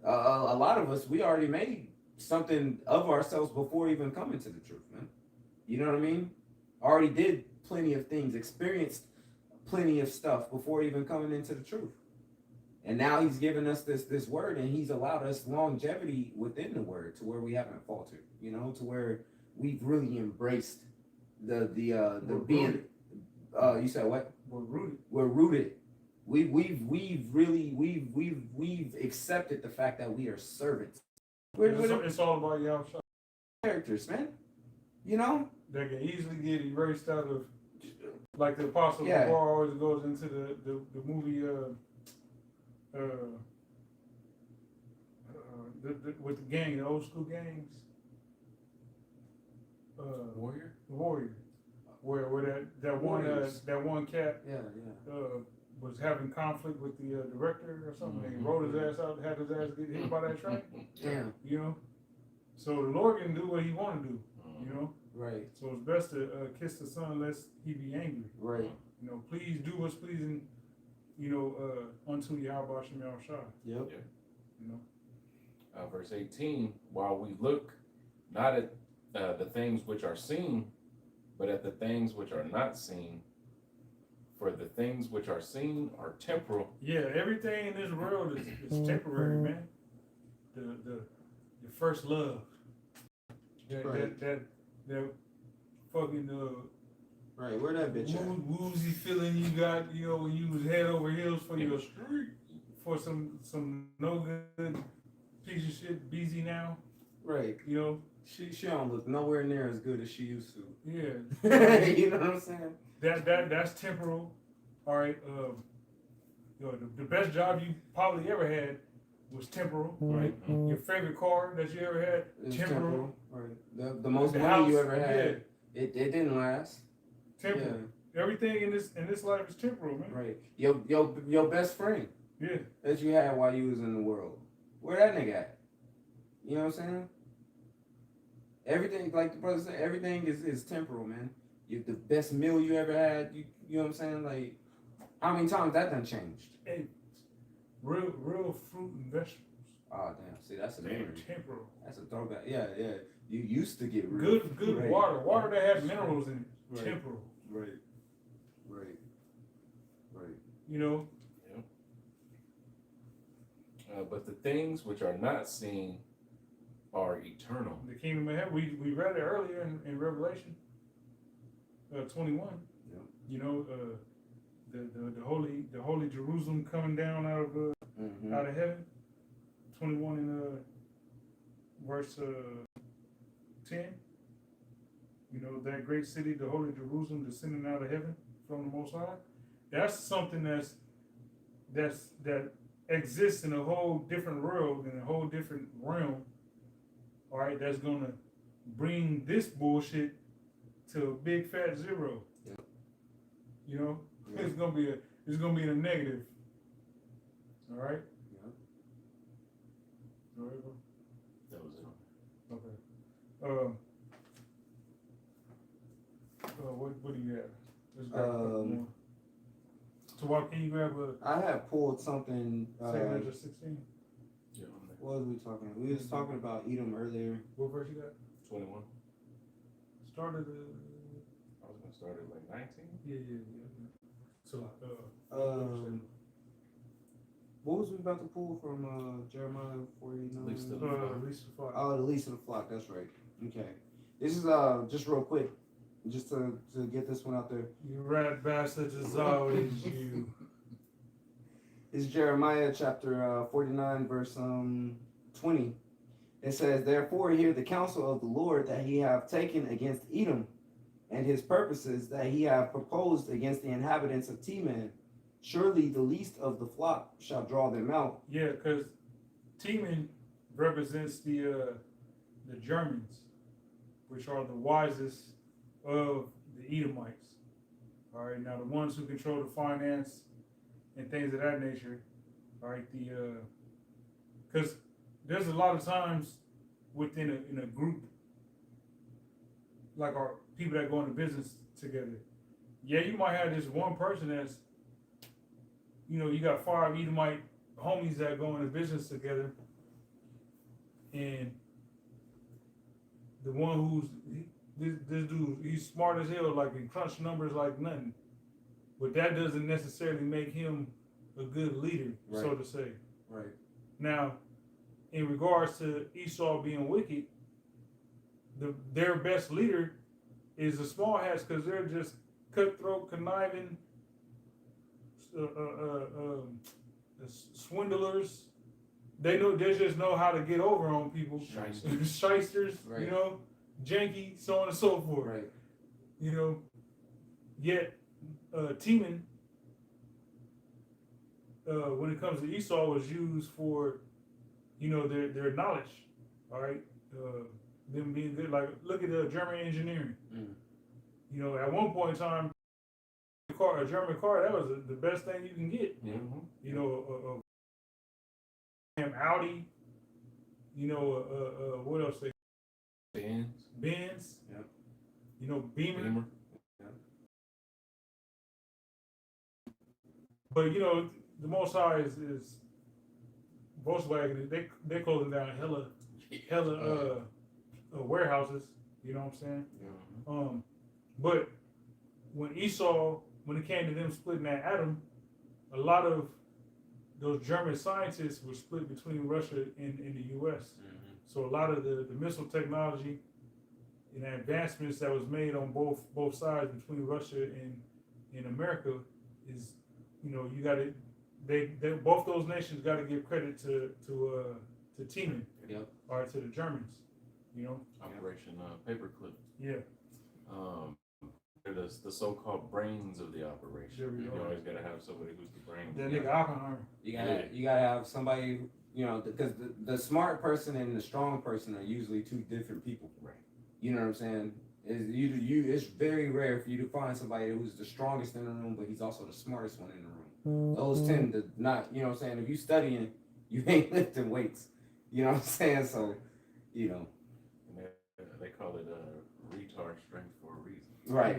a lot of us, we already made something of ourselves before even coming to the truth, man. You know what I mean? Already did plenty of things, experienced plenty of stuff before even coming into the truth. And now he's given us this word, and he's allowed us longevity within the word to where we haven't faltered, you know, to where we've really embraced the being you said what? We're rooted. We're rooted. We've accepted the fact that we are servants. It's all about y'all characters, man. You know? That can easily get erased out of, like the Apostle Yeah. Paul always goes into the movie with the gang, the old school gangs. Warrior. Where that one cat Yeah. was having conflict with the director or something, and he rode his ass out, had his ass get hit by that train. Damn. You know, so the Lord can do what He want to do. You know, Right. so it's best to kiss the Son lest He be angry. Right. You know, please do what's pleasing. You know, unto Yahweh Shem Yahushua. Yep. You know. Verse 18, while we look not at the things which are seen, but at the things which are not seen. For the things which are seen are temporal. Yeah, everything in this world is temporary, man. The your first love. That fucking Right, where that bitch at? woozy feeling you got, you know, when you was head over heels for your street, for some no good piece of shit busy now. Right. You know? She don't look nowhere near as good as she used to. Yeah. You know what I'm saying? That's temporal. All right. You know, the best job you probably ever had was temporal, right? Your favorite car that you ever had, temporal. Right. The most The money house, you ever had, it didn't last. Temporal. Yeah. Everything in this life is temporal, man. Right. Your best friend. Yeah. That you had while you was in the world. Where that nigga at? You know what I'm saying? Everything, like the brother said, everything is temporal, man. The best meal you ever had, you know what I'm saying? Like, how many times that done changed? Hey, real fruit and vegetables. Oh damn! See, that's a memory. Temporal. That's a throwback. Yeah. You used to get real good right. water that had minerals in it. Right. Temporal. Right. You know. Yeah. But the things which are not seen are eternal. The kingdom of heaven. We read it earlier in Revelation 21. Yeah. You know, the holy Jerusalem coming down out of heaven. 21 in verse 10. You know, that great city, the holy Jerusalem, descending out of heaven from the Most High. That's something that exists in a whole different world, in a whole different realm. All right, that's gonna bring this bullshit to a big fat zero. Yeah. You know, it's gonna be in a negative. All right. Yeah. All right, bro. That was it. Okay. What do you have? Let's grab a couple more. So what can you grab a? I have pulled something. 16. Yeah. What was we talking? We was talking about Edom earlier. What verse you got? 21. Started. I was gonna start at like 19. Yeah. So what was we about to pull from Jeremiah 49? Least of the flock. Least of the flock. Oh, the least of the flock. That's right. Okay. This is just real quick, just to get this one out there. You rat bastards as always, you. It's Jeremiah chapter 49, verse 20. It says, "Therefore hear the counsel of the Lord that he have taken against Edom, and his purposes that he have proposed against the inhabitants of Teman. Surely the least of the flock shall draw them out." Yeah, because Teman represents the Germans, which are the wisest of the Edomites. All right, now the ones who control the finance and things of that nature. All right, because there's a lot of times within a group, like our people that go into business together. Yeah, you might have this one person that's, you know, you got 5 Edomite homies that go into business together, and the one who's this dude, he's smart as hell, like he crunch numbers like nothing. But that doesn't necessarily make him a good leader, so to say. Right. Now, in regards to Esau being wicked, their best leader is the small hats because they're just cutthroat, conniving, swindlers. They just know how to get over on people. Shysters, right. You know, janky, so on and so forth. Right. You know, yet Teman, when it comes to Esau, was used for, you know, their knowledge. All right, them being good. Like, look at the German engineering. You know, at one point in time, a German car, that was the best thing you can get. Mm-hmm. You know, Audi. You know, what else? Benz. Yep. You know, Beamer. Yep. But you know, the Most High is Volkswagen. They're closing down hella warehouses. You know what I'm saying? Yeah. But when it came to them splitting that atom, a lot of those German scientists were split between Russia and the U.S. Mm-hmm. So a lot of the missile technology and advancements that was made on both sides between Russia and America is, you know, you got to they both those nations got to give credit to Teman, Yep. or to the Germans, you know. Operation Paperclip. Yeah. They're the so-called brains of the operation. There we You go. always gotta have somebody who's the brain. That nigga Oppenheimer. You gotta have somebody, you know, because the smart person and the strong person are usually two different people. Right. You know what I'm saying? It's very rare for you to find somebody who's the strongest in the room, but he's also the smartest one in the room. Those tend to not, you know what I'm saying? If you studying, you ain't lifting weights. You know what I'm saying? So, you know. And they call it retard strength for a reason. Right.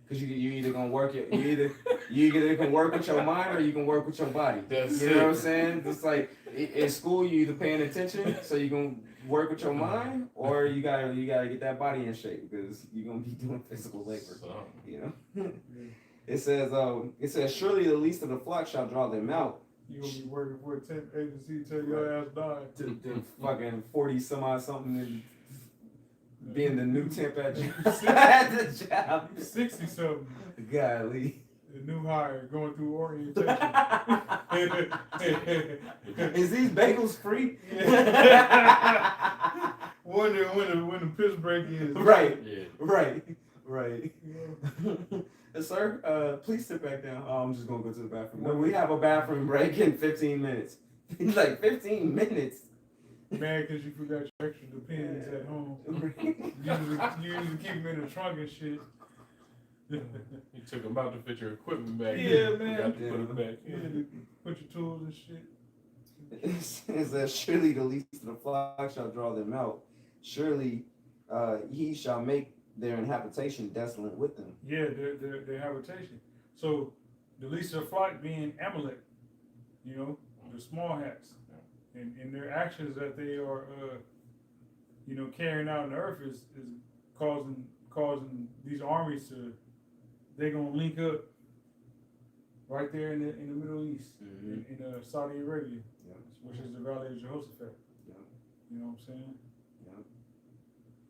Because you either gonna work it, you either can work with your mind or you can work with your body. That's you know what I'm saying? It's like in school, you either paying attention, so you can work with your mind, or you gotta get that body in shape because you're gonna be doing physical labor. So, You know. It says surely the least of the flock shall draw them out. You gonna be working for a temp agency till your ass died. To fucking 40 some odd something and being the new temp at the job. 60 something. Golly. The new hire going through orientation. Is these bagels free? Wonder when the piss break is. Right. yeah. Right. Sir, please sit back down. Oh, I'm just gonna go to the bathroom. No, we have a bathroom break in 15 minutes. He's like 15 minutes. Man, because you forgot your extra depends at home. You usually keep them in the trunk and shit. You took them out to fit your equipment back. Yeah, in. man. Forgot to put them back Yeah, in. put your tools and shit. It says, surely the least of the flock shall draw them out. Surely he shall make their habitation desolate with them. Yeah, their habitation. So the least of the flock being Amalek, you know, the small hats. And their actions that they are, you know, carrying out on the earth is causing these armies to, they're gonna link up right there in the Middle East, in Saudi Arabia, which is the Valley of Jehoshaphat. Yep. You know what I'm saying? Yep.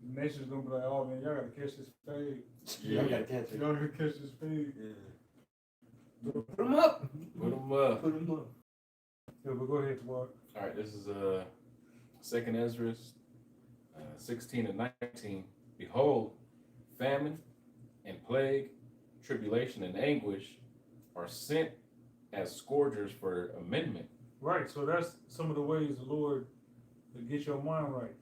The nation's gonna be like, oh man, y'all gotta catch this fade. Yeah. Y'all gotta catch it. Y'all gotta catch this fade. Yeah. Put them up. Put them up. Put them up. Yeah, but go ahead, Tawad. All right, this is 2nd Ezra 16 and 19. Behold, famine and plague, tribulation and anguish are sent as scourgers for amendment. Right, so that's some of the ways the Lord to get your mind right.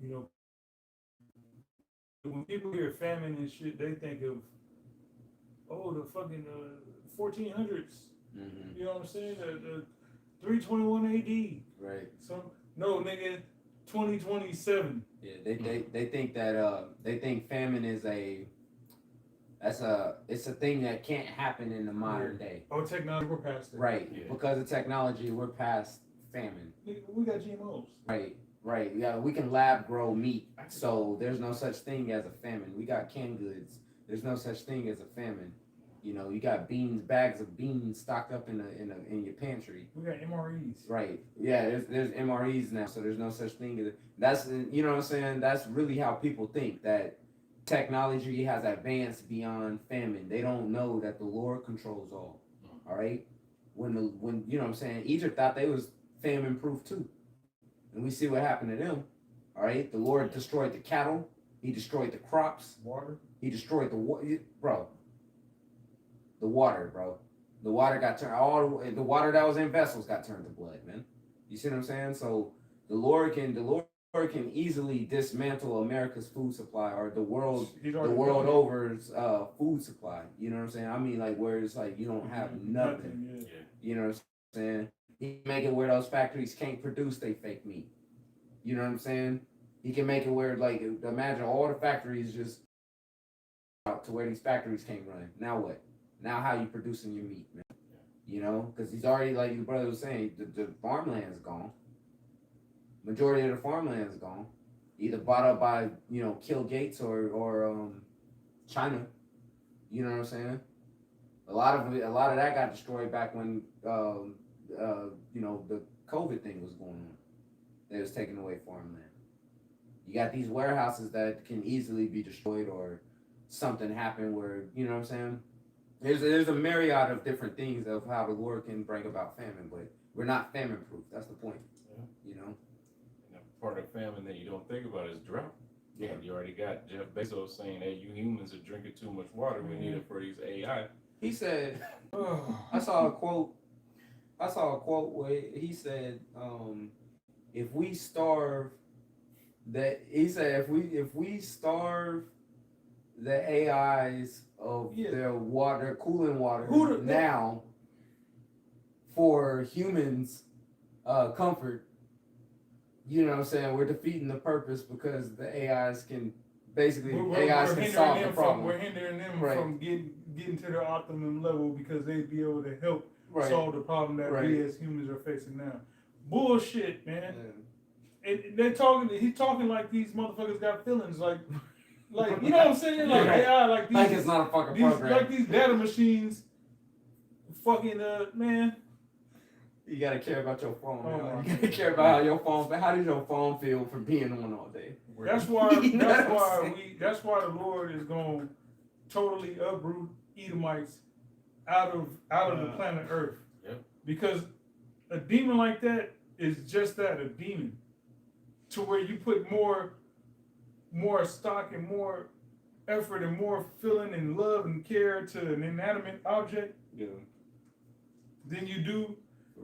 You know, when people hear famine and shit, they think of, oh, the fucking 1400s. You know what I'm saying? The 321 AD. Right. No, nigga, 2027. Yeah, they think that they think famine is it's a thing that can't happen in the modern day. Oh, technology, we're past it. Right. Yeah. Because of technology, we're past famine. Nigga, we got GMOs. Right. Right. Yeah, we can lab grow meat, so there's no such thing as a famine. We got canned goods. There's no such thing as a famine. You know, you got bags of beans stocked up in your pantry. We got MREs. Right. Yeah. There's MREs now, so there's no such thing as that's. You know what I'm saying? That's really how people think that technology has advanced beyond famine. They don't know that the Lord controls all. All right. When you know what I'm saying, Egypt thought they was famine proof too, and we see what happened to them. All right. The Lord destroyed the cattle. He destroyed the crops. Water. He destroyed the water, bro. The water, bro. The water got turned. All the water that was in vessels got turned to blood, man. You see what I'm saying? So the Lord can easily dismantle America's food supply or the world over's food supply. You know what I'm saying? I mean, like where it's like you don't have nothing. Yeah. You know what I'm saying? He can make it where those factories can't produce they fake meat. You know what I'm saying? He can make it where like imagine all the factories just out to where these factories can't run. Now what? Now how you producing your meat, man? You know, because he's already, like your brother was saying, the farmland's gone. Majority of the farmland's gone. Either bought up by, you know, Bill Gates or China. You know what I'm saying? A lot of that got destroyed back when you know, the COVID thing was going on. They was taking away farmland. You got these warehouses that can easily be destroyed or something happen where, you know what I'm saying? There's a myriad of different things of how the Lord can bring about famine, but we're not famine proof. That's the point. Yeah. You know? And a part of famine that you don't think about is drought. Yeah. You already got Jeff Bezos saying, hey, you humans are drinking too much water. We need it for these AI. He said, I saw a quote where he said, if we starve if we starve the AIs of their water, cooling water now for humans' comfort, you know what I'm saying? We're defeating the purpose because the AIs can basically solve the problem. We're hindering them from getting to their optimum level because they'd be able to help solve the problem that we as humans are facing now. Bullshit, man. Yeah. And he's talking like these motherfuckers got feelings, like you know what I'm saying? Like AI, like these, like it's not a fucking program. Like these data machines, fucking man. You gotta care about your phone. Man. You gotta care about how your phone. How does your phone feel for being on all day? That's why the Lord is going to totally uproot Edomites out of the planet Earth. Yep. Because a demon like that is just that, a demon. To where you put more stock and more effort and more feeling and love and care to an inanimate object than you do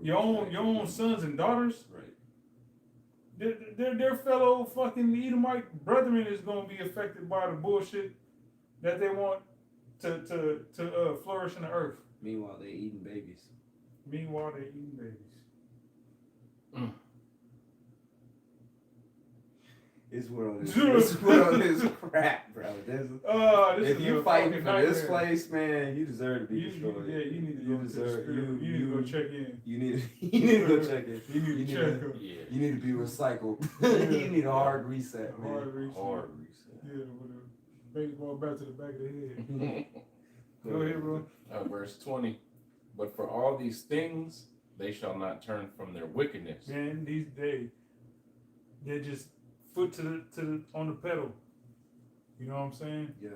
your own sons and daughters. Right. Their fellow fucking Edomite brethren is gonna be affected by the bullshit that they want to flourish in the earth. Meanwhile, they eating babies. This world is crap, bro. If you fighting for this place, man, you deserve to be destroyed. You need to go to the spirit. You need to go check in. You need to go check in. You need to check up. You need to be recycled. You need a hard reset, man. Hard reset. Yeah, with a baseball bat to the back of the head. Go ahead, bro. Verse 20. But for all these things, they shall not turn from their wickedness. Man, these days, they're just foot to the on the pedal. You know what I'm saying? Yeah.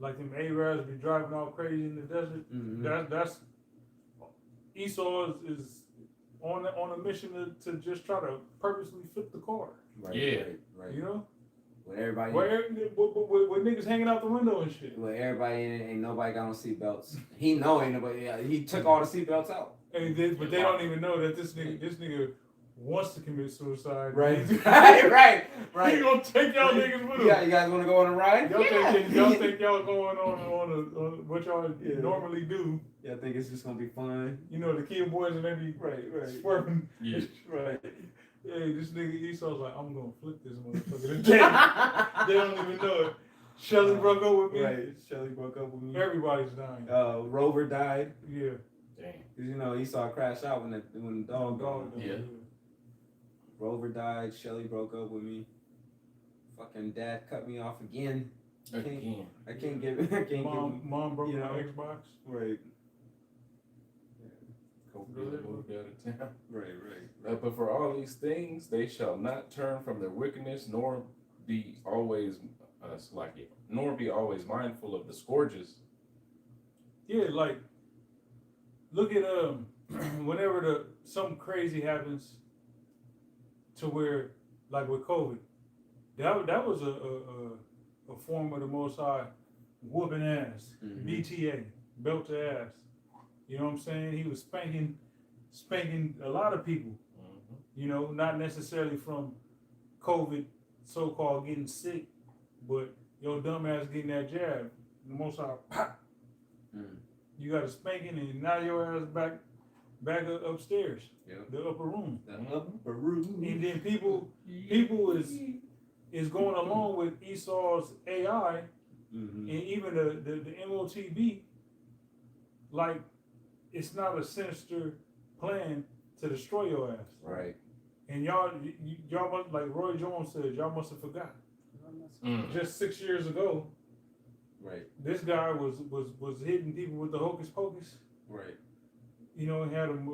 Like them Arabs be driving all crazy in the desert. Mm-hmm. That's Esau is on a mission to just try to purposely flip the car. Right. Yeah. Right. You know? With everybody. With niggas hanging out the window and shit. With everybody in it, ain't nobody got on seatbelts. He know ain't nobody. He took all the seatbelts out. And but they don't even know that this nigga wants to commit suicide. Right. right. He gonna take y'all niggas with him. Yeah, you guys want to go on a ride? Y'all think y'all going on what y'all normally do? Yeah, I think it's just gonna be fun. You know, the kid boys and they be swerving. Yeah. Right. Hey, this nigga Esau's like, I'm gonna flip this motherfucker today. They don't even know it. Shelly broke up with me. Right. Shelly broke up with me. Everybody's dying. Rover died. Yeah. Dang. Cause you know Esau crashed out when the dog died. Yeah. Rover died. Shelly broke up with me. Fucking dad cut me off again. Again. I can't give it. I can't Mom broke you my know. Xbox. Right. COVID moved out of town. Right. But for all these things, they shall not turn from their wickedness, nor be always mindful of the scourges. Yeah, like look at whenever something crazy happens to where, like with COVID, that was a form of the Most High whooping ass. Mm-hmm. BTA, belt to ass. You know what I'm saying? He was spanking a lot of people. Mm-hmm. You know, not necessarily from COVID, so-called getting sick, but your dumb ass getting that jab. The Most High, pop. You got a spanking, and now your ass back upstairs, the upper room. The upper room. And then people is going along with Esau's AI, and even the MOTB, like it's not a sinister plan to destroy your ass. Right. And y'all must, like Roy Jones said, y'all must have forgot. Just 6 years ago, right, this guy was hitting people with the hocus pocus. Right. You know, he had them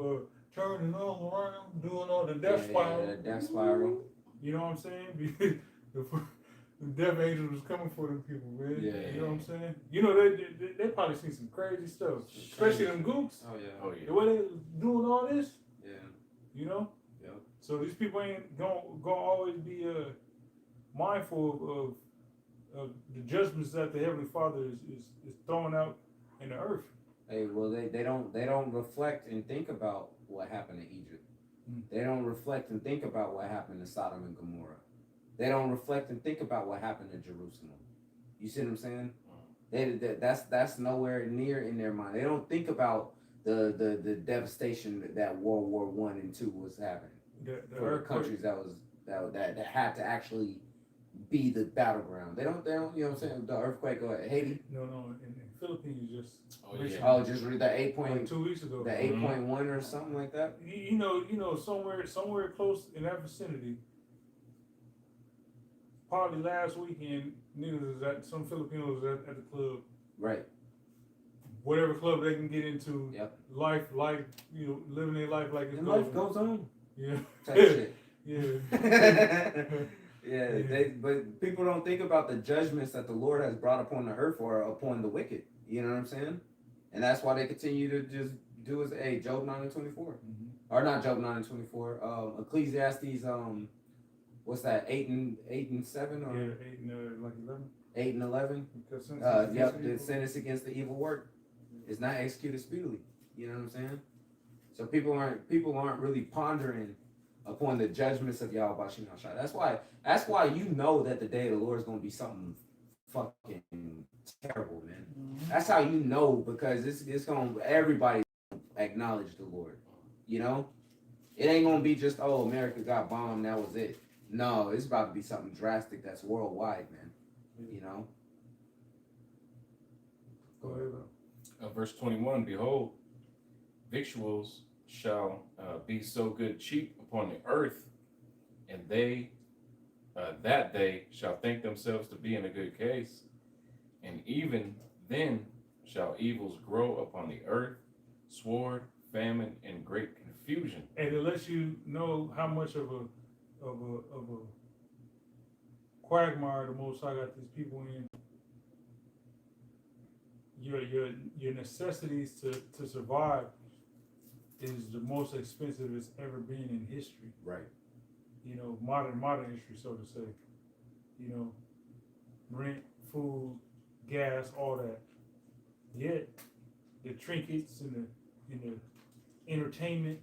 turning all around, doing all the death spiral. Yeah, death spiral. You know what I'm saying? The death angel was coming for them people, man. Yeah. You know what I'm saying? You know, they probably seen some crazy stuff, especially them gooks. Oh yeah. Oh yeah. The way they doing all this. Yeah. You know. Yep. So these people ain't gonna always be mindful of the judgments that the Heavenly Father is throwing out in the earth. Hey, well, they don't reflect and think about what happened to Egypt. They don't reflect and think about what happened to Sodom and Gomorrah. They don't reflect and think about what happened to Jerusalem. You see what I'm saying? That's nowhere near in their mind. They don't think about the devastation that World War I and II was happening for the countries that had to actually be the battleground. They don't, you know what I'm saying? The earthquake or Haiti. No, in Philippines just. Just read the 8 point. Like 2 weeks ago. The 8.1 or something like that. You know, somewhere close in that vicinity. Probably last weekend, niggas was at some Filipinos at the club. Right. Whatever club they can get into. Yep. Life, you know, living their life like it's life goes on. Yeah. Type shit. Yeah. Yeah. But people don't think about the judgments that the Lord has brought upon the earth or upon the wicked. You know what I'm saying? And that's why they continue to just do as Job 9:24. Or not Job 9:24. Ecclesiastes what's that, 8 and 7 or 8 and like 11. 8 and 11. The sentence against the evil work is not executed speedily. You know what I'm saying? So people aren't really pondering upon the judgments of Yahweh Bashim Hashai. That's why you know that the day of the Lord is gonna be something fucking terrible, man. That's how you know, because it's gonna everybody acknowledge the Lord. You know? It ain't gonna be just, oh, America got bombed, that was it. No, it's about to be something drastic that's worldwide, man. You know? Go ahead. Verse 21, behold, victuals shall be so good cheap upon the earth, and that they shall think themselves to be in a good case, and even then shall evils grow upon the earth, sword, famine, and great confusion. And it lets you know how much of a quagmire the Most High got these people in. Your necessities to survive is the most expensive it's ever been in history. Right. You know, modern history, so to say. You know, rent, food, gas, all that. Yet the trinkets and the entertainment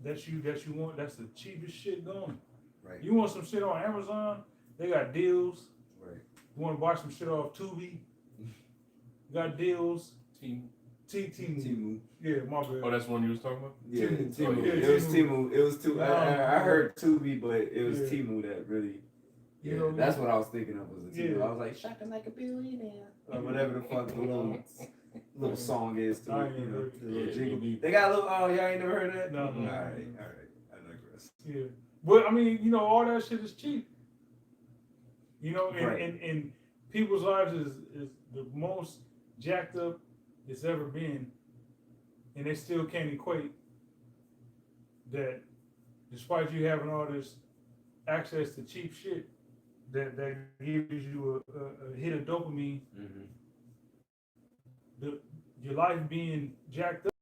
that you want, that's the cheapest shit going. Right. You want some shit on Amazon, they got deals. Right. You want to buy some shit off Tubi, got deals. Timu. Yeah, my bad. Oh, that's the one you was talking about? Yeah, Timu. Yeah, It was Timu. It was Timu. I heard Tubi, but it was Yeah. Timu that really. Yeah, You know, that's what I was thinking of, was a Timu. Yeah. I was like, shocking like a billionaire. Or whatever the fuck the little song is to it, you know, the little jingle. They got a little, oh, y'all ain't never heard that? No. All right. I digress. Yeah. But I mean, you know, all that shit is cheap. You know, Right. and people's lives is the most jacked up it's ever been, and they still can't equate that despite you having all this access to cheap shit that gives you a hit of dopamine, Mm-hmm. the your life being jacked up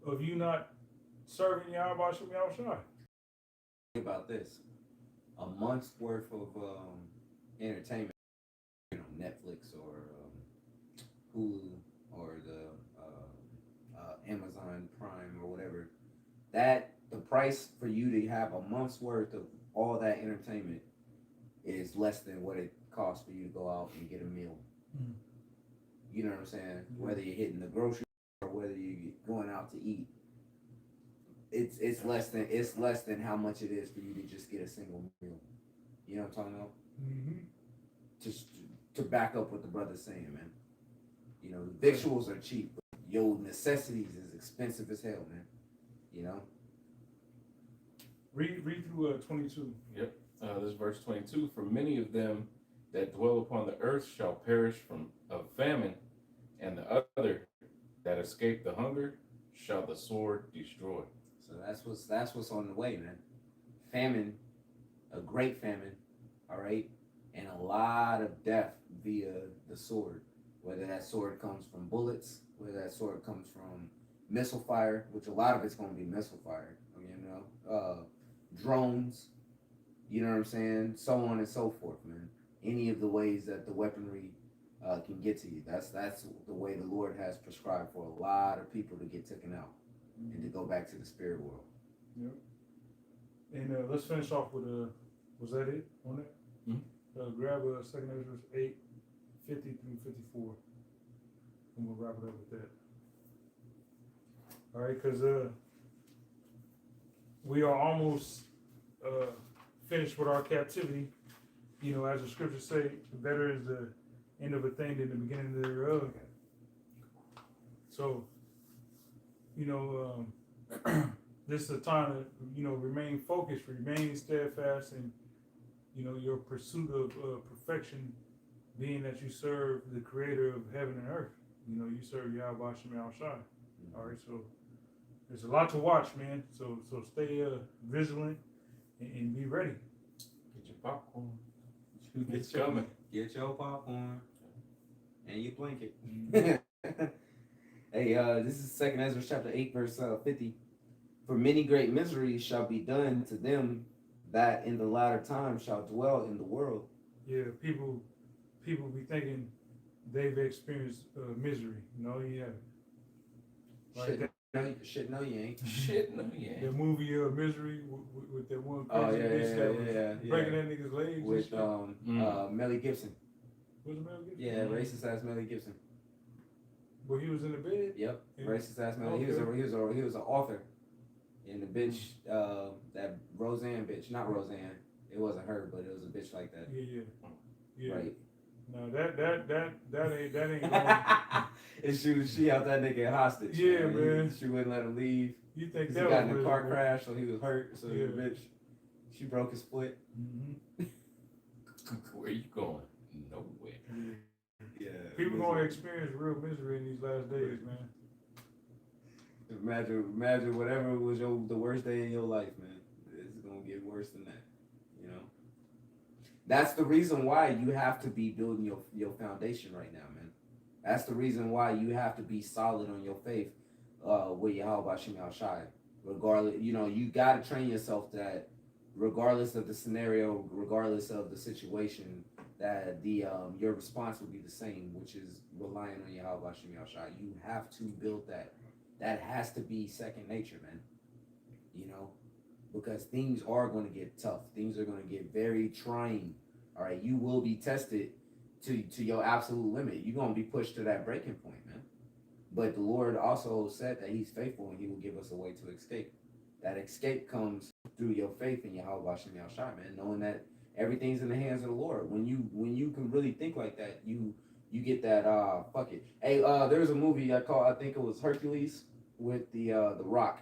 of you not serving Yahweh Shem Yahushua. Think about this: a month's worth of entertainment, you know, Netflix or Hulu or the Amazon Prime or whatever. That the price for you to have a month's worth of all that entertainment is less than what it costs for you to go out and get a meal. Mm. You know what I'm saying? Whether you're hitting the grocery or whether you're going out to eat, it's less than how much it is for you to just get a single meal. You know what I'm talking about? Mm-hmm. Just to back up what the brother's saying, man. You know, the victuals are cheap, but your necessities is expensive as hell, man. You know. Read through 22. Yep. This is verse 22. For many of them that dwell upon the earth shall perish from of famine, and the other that escape the hunger shall the sword destroy. So that's what's on the way, man. Famine, a great famine, all right, and a lot of death via the sword. Whether that sword comes from bullets, whether that sword comes from missile fire, which a lot of it's going to be missile fire, you know, drones, you know what I'm saying, so on and so forth, man. Any of the ways that the weaponry can get to you, that's the way the Lord has prescribed for a lot of people to get taken out and to go back to the spirit world. Yep. And let's finish off with was that it on it? Mm-hmm. Grab 2 Ezra 8, 50 through 54, and we'll wrap it up with that. All right, because we are almost finished with our captivity. You know, as the scriptures say, better is the end of a thing than the beginning thereof. So, you know, this is a time to, you know, remain focused, remain steadfast in, you know, your pursuit of perfection, being that you serve the creator of heaven and earth. You know, you serve Yahweh Shem Yahushua. All right, so there's a lot to watch, man. So stay vigilant and be ready. Get your popcorn. It's coming. Get your popcorn and your blanket. Mm-hmm. Hey, this is 2 Ezra chapter 8, verse 50. For many great miseries shall be done to them that in the latter time shall dwell in the world. Yeah, people be thinking they've experienced misery. No, you haven't. Like Shit, no, you ain't. Shit, no, yeah. the movie Misery with that one Oh, crazy bitch that was yeah. breaking that nigga's legs With and shit. Melly Gibson. Was it Mel Gibson? Yeah, racist ass Melly Gibson. Well, he was in the bed. Yep, Yeah. racist ass Melly. Okay. He was an author. And the bitch, that Roseanne bitch, not Roseanne. It wasn't her, but it was a bitch like that. Yeah. Right. No, that ain't going. And she held that nigga hostage. Yeah, man. She wouldn't let him leave. You think He that got was in a real, car man. crash, so he was hurt. So Yeah. the bitch, she broke his foot. Mm-hmm. Where you going? Nowhere. Yeah. Yeah. People gonna experience real misery in these last days, man. Imagine whatever was the worst day in your life, man. It's gonna get worse than that. You know. That's the reason why you have to be building your foundation right now, man. That's the reason why you have to be solid on your faith with Yahweh Shem Yahushai. Regardless, you know, you gotta train yourself that regardless of the scenario, regardless of the situation, that your response will be the same, which is relying on Yahweh Shem Yahushai. You have to build that. That has to be second nature, man. You know, because things are going to get tough. Things are going to get very trying. All right, you will be tested to your absolute limit. You're going to be pushed to that breaking point, man. But the Lord also said that He's faithful and He will give us a way to escape. That escape comes through your faith in Yahweh Shem Yahushai, man. Knowing that everything's in the hands of the Lord. When you can really think like that, you get that fuck it. Hey, there's a movie I think it was Hercules with the Rock.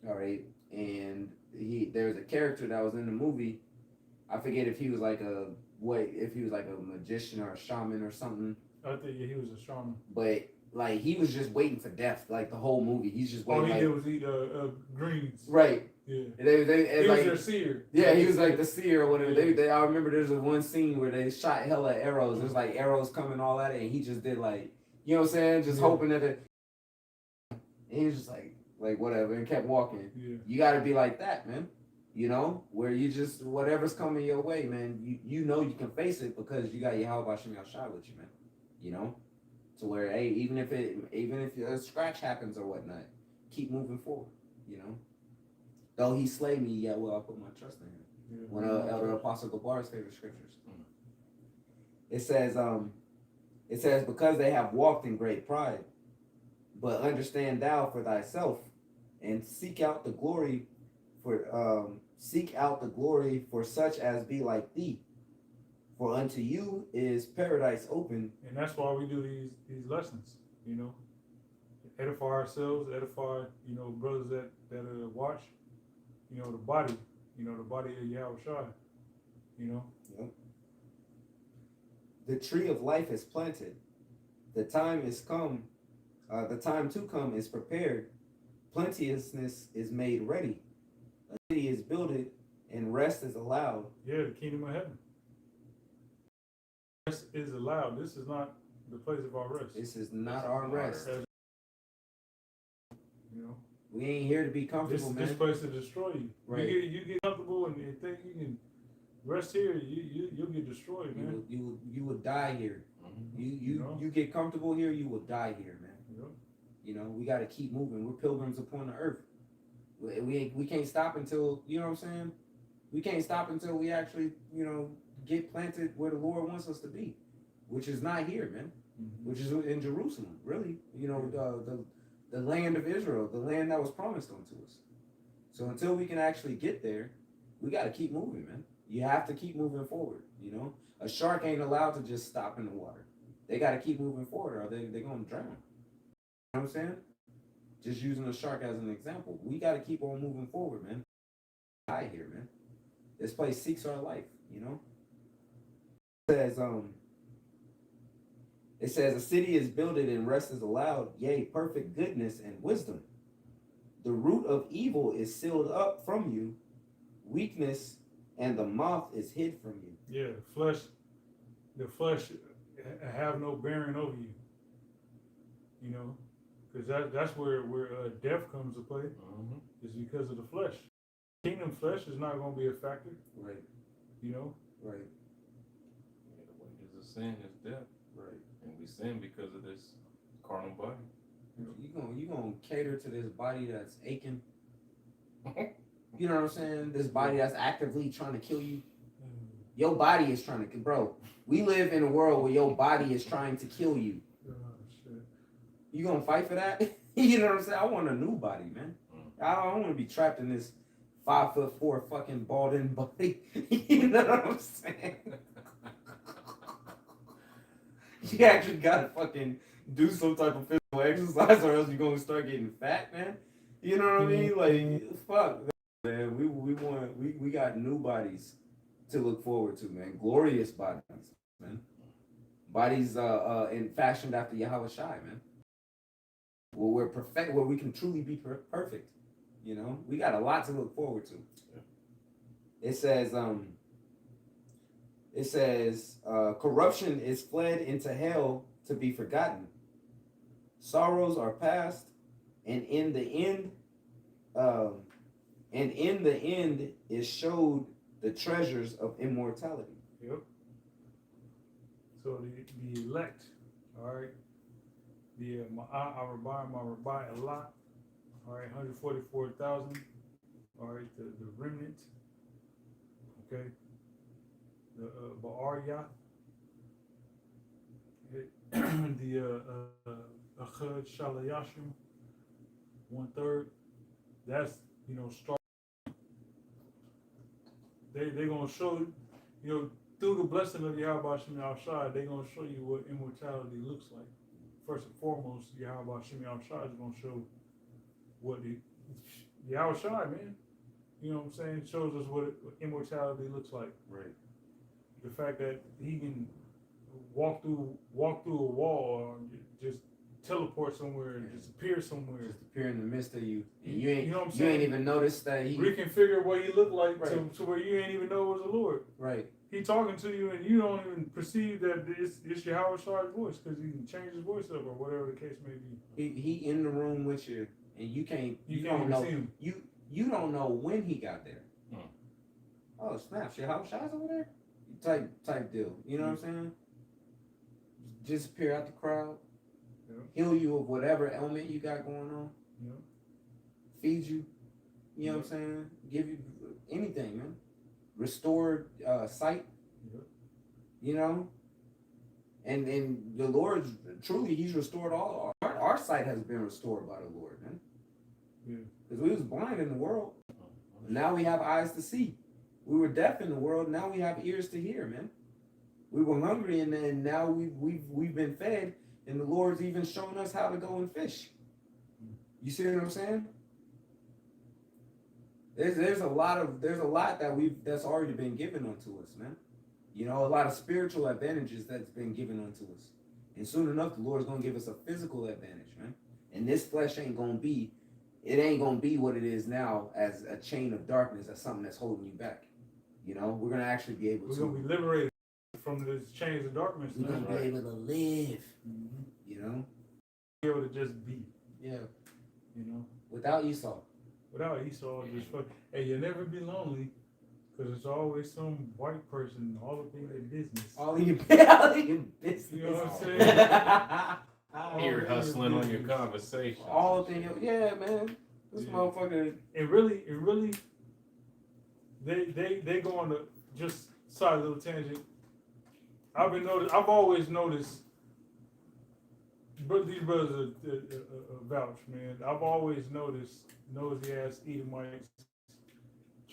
All right. and there's a character that was in the movie. I forget if he was like a magician or a shaman or something. I think he was a shaman. But like he was just waiting for death, like the whole movie. He's just waiting. All he like, did was eat Greens. greens. Right. Yeah. He was like, their seer. Yeah, he was like the seer or whatever. Yeah. I remember there's one scene where they shot hella arrows. There's like arrows coming all at it, and he just did like, you know what I'm saying, just hoping that it. And he was just like whatever, and kept walking. Yeah. You got to be like that, man. You know, where you just whatever's coming your way, man. You know you can face it because you got Yahweh Shem Yahshai with you, man. You know. To where, hey, even if a scratch happens or whatnot, keep moving forward. You know, though he slay me, yet will I put my trust in him. Yeah, one of Elder Apostle Gabar's favorite scriptures. It says, because they have walked in great pride, but understand thou for thyself, and seek out the glory for such as be like thee. For unto you is paradise open. And that's why we do these lessons, you know. Edify ourselves, edify, you know, brothers that watch, you know, the body of Yahweh Shai, you know. Yep. The tree of life is planted. The time is come. The time to come is prepared. Plenteousness is made ready. A city is builded and rest is allowed. Yeah, the kingdom of heaven. Rest is allowed. This is not the place of our rest. This is not our rest. You know, we ain't here to be comfortable, man. This place to destroy you. Right. You get comfortable and think you can rest here. You'll get destroyed, man. You will die here. Mm-hmm. You get comfortable here, you will die here, man. Yep. You know, we got to keep moving. We're pilgrims upon the earth. We can't stop until, you know what I'm saying? We can't stop until we actually, you know, get planted where the Lord wants us to be, which is not here, man. Mm-hmm. Which is in Jerusalem, really. You know, the land of Israel, the land that was promised unto us. So until we can actually get there, we got to keep moving, man. You have to keep moving forward, you know? A shark ain't allowed to just stop in the water. They got to keep moving forward or they're going to drown. You know what I'm saying? Just using a shark as an example. We got to keep on moving forward, man. Die here, man. This place seeks our life, you know? It says, a city is builded and rest is allowed, yea, perfect goodness and wisdom. The root of evil is sealed up from you, weakness and the moth is hid from you. Yeah, the flesh have no bearing over you. You know, because that's where death comes to play. Mm-hmm. Is because of the flesh. Kingdom flesh is not going to be a factor. Right. You know. Right. Yeah, the wages of sin is death. Right. And we sin because of this carnal body. You gonna cater to this body that's aching. You know what I'm saying? This body that's actively trying to kill you. Your body is trying to, bro. We live in a world where your body is trying to kill you. Oh, shit. You gonna fight for that? You know what I'm saying? I want a new body, man. I don't want to be trapped in this 5'4" fucking balding body. You know what I'm saying? You actually gotta fucking do some type of physical exercise, or else you're gonna start getting fat, man. You know what I mean? Like, fuck, man. We got new bodies to look forward to, man. Glorious bodies, man. Bodies in fashioned after Yahweh Shai, man. Where we're perfect, where we can truly be perfect. You know, we got a lot to look forward to. It says, corruption is fled into hell to be forgotten. Sorrows are past, and in the end is showed the treasures of immortality. Yep. So the elect, all right, the Ma'arabai a lot, all right, 144,000, all right, the remnant, okay, the Ba'arya, the Achad Shalayashim, 1/3, that's, you know, start. They're going to show, you know, through the blessing of Yahweh Shem Yahshai, they're going to show you what immortality looks like. First and foremost, Yahweh Shem Yahshai is going to show what the Yahweh Shai, man. You know what I'm saying? Shows us what immortality looks like. Right. The fact that he can walk through a wall or just teleport somewhere and just appear somewhere. Just appear in the midst of you. And you ain't, you know what I'm you saying? ain't even noticed that he reconfigure what he looked like Right. to where you ain't even know it was the Lord. Right. He talking to you and you don't even perceive that it's Yahweh Shai's voice because he can change his voice up or whatever the case may be. He in the room with you and you You can't don't even know see him. you don't know when he got there. Oh snap, shit, how Shai's over there? Type deal. You know what I'm saying? Disappear out the crowd. Heal you of whatever ailment you got going on. Feed you. You know what I'm saying? Give you anything, man. Restored sight. You know? And the Lord's truly, he's restored all our sight has been restored by the Lord, man. Because we was blind in the world. Now we have eyes to see. We were deaf in the world, now we have ears to hear, man. We were hungry and then now we've been fed, and the Lord's even shown us how to go and fish. You see what I'm saying? There's a lot that's already been given unto us, man. You know, a lot of spiritual advantages that's been given unto us. And soon enough the Lord's gonna give us a physical advantage, man. And this flesh ain't gonna be what it is now as a chain of darkness, as something that's holding you back. You know, we're gonna actually be able to. We're gonna be liberated from this chains of darkness. We're gonna be able to live. You know, be able to just be. Yeah. You know, without Esau. Without Esau, just fuck. Hey, you'll never be lonely, because there's always some white person all up in your business. All in your business. You know what I'm saying? You're hustling on your conversation. All thing, yeah, man. This motherfucker. And really, they go on the just side little tangent. I've always noticed, but these brothers are vouch, man. I've always noticed nosy ass Edomites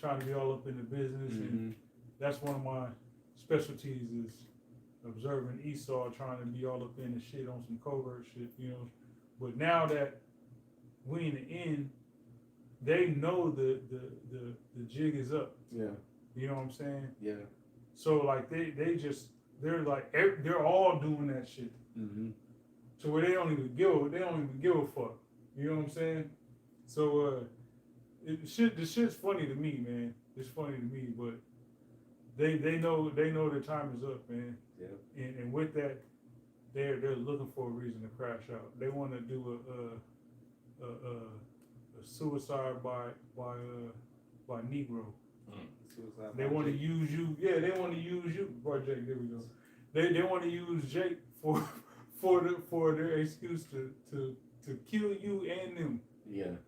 trying to be all up in the business, and that's one of my specialties is observing Esau trying to be all up in the shit on some covert shit, you know. But now that we in the end, they know the jig is up. Yeah. You know what I'm saying? Yeah. So like they're all doing that shit. So where they don't even give a fuck. You know what I'm saying? So the shit's funny to me, man. It's funny to me, but they know their time is up, man. Yeah. And with that, they're looking for a reason to crash out. They want to do a suicide by Negro. Suicide They want to use you. Yeah, they want to use you. Boy, Jake, there we go. They want to use Jake for their excuse to kill you and them. Yeah.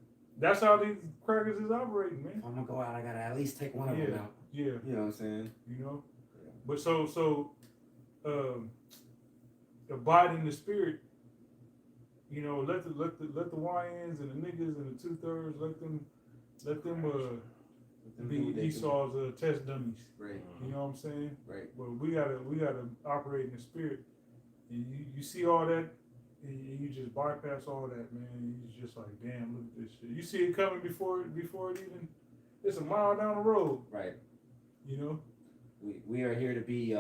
That's how these crackers is operating, man. If I'm gonna go out, I gotta at least take one of them out. Yeah. You know what I'm saying? You know? Yeah. But so abide in the spirit, you know, let the YNs and the niggas and the 2/3, let them be Esau's test dummies. Right. You know what I'm saying? Right. But we gotta operate in the spirit. And you see all that, and you just bypass all that, man. You just like, damn, look at this shit. You see it coming before it even. It's a mile down the road. Right. You know. We are here to be.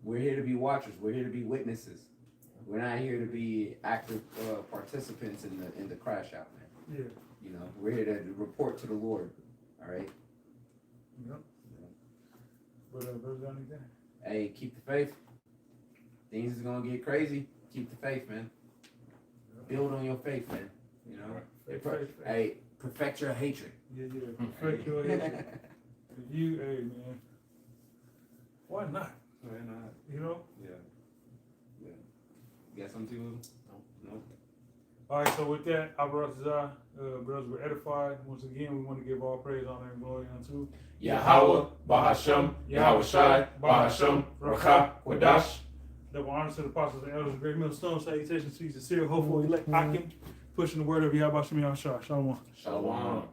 We're here to be watchers. We're here to be witnesses. We're not here to be active participants in the crash out, man. Yeah. You know, we're here to report to the Lord. All right. Yep. But brothers, got anything? Hey, keep the faith. Things is gonna get crazy. Keep the faith, man. Yep. Build on your faith, man. You know. Faith. Hey, perfect your hatred. Yeah. Perfect your hatred. You, hey, man. Why not? Why not? You know. Yeah. You got something to? No. All right, so with that, our brothers were edified. Once again, we want to give all praise, honor, and glory unto Yahweh, Bahasham, Yahweh Shai, Bahasham, Rakha, Quadash. Double honor to the apostles and elders of Great Millstone. Salutations to you, sincere, hopeful, elect Akim, pushing the word of Yahweh Shem Yahweh Shai. Shalom. Shalom.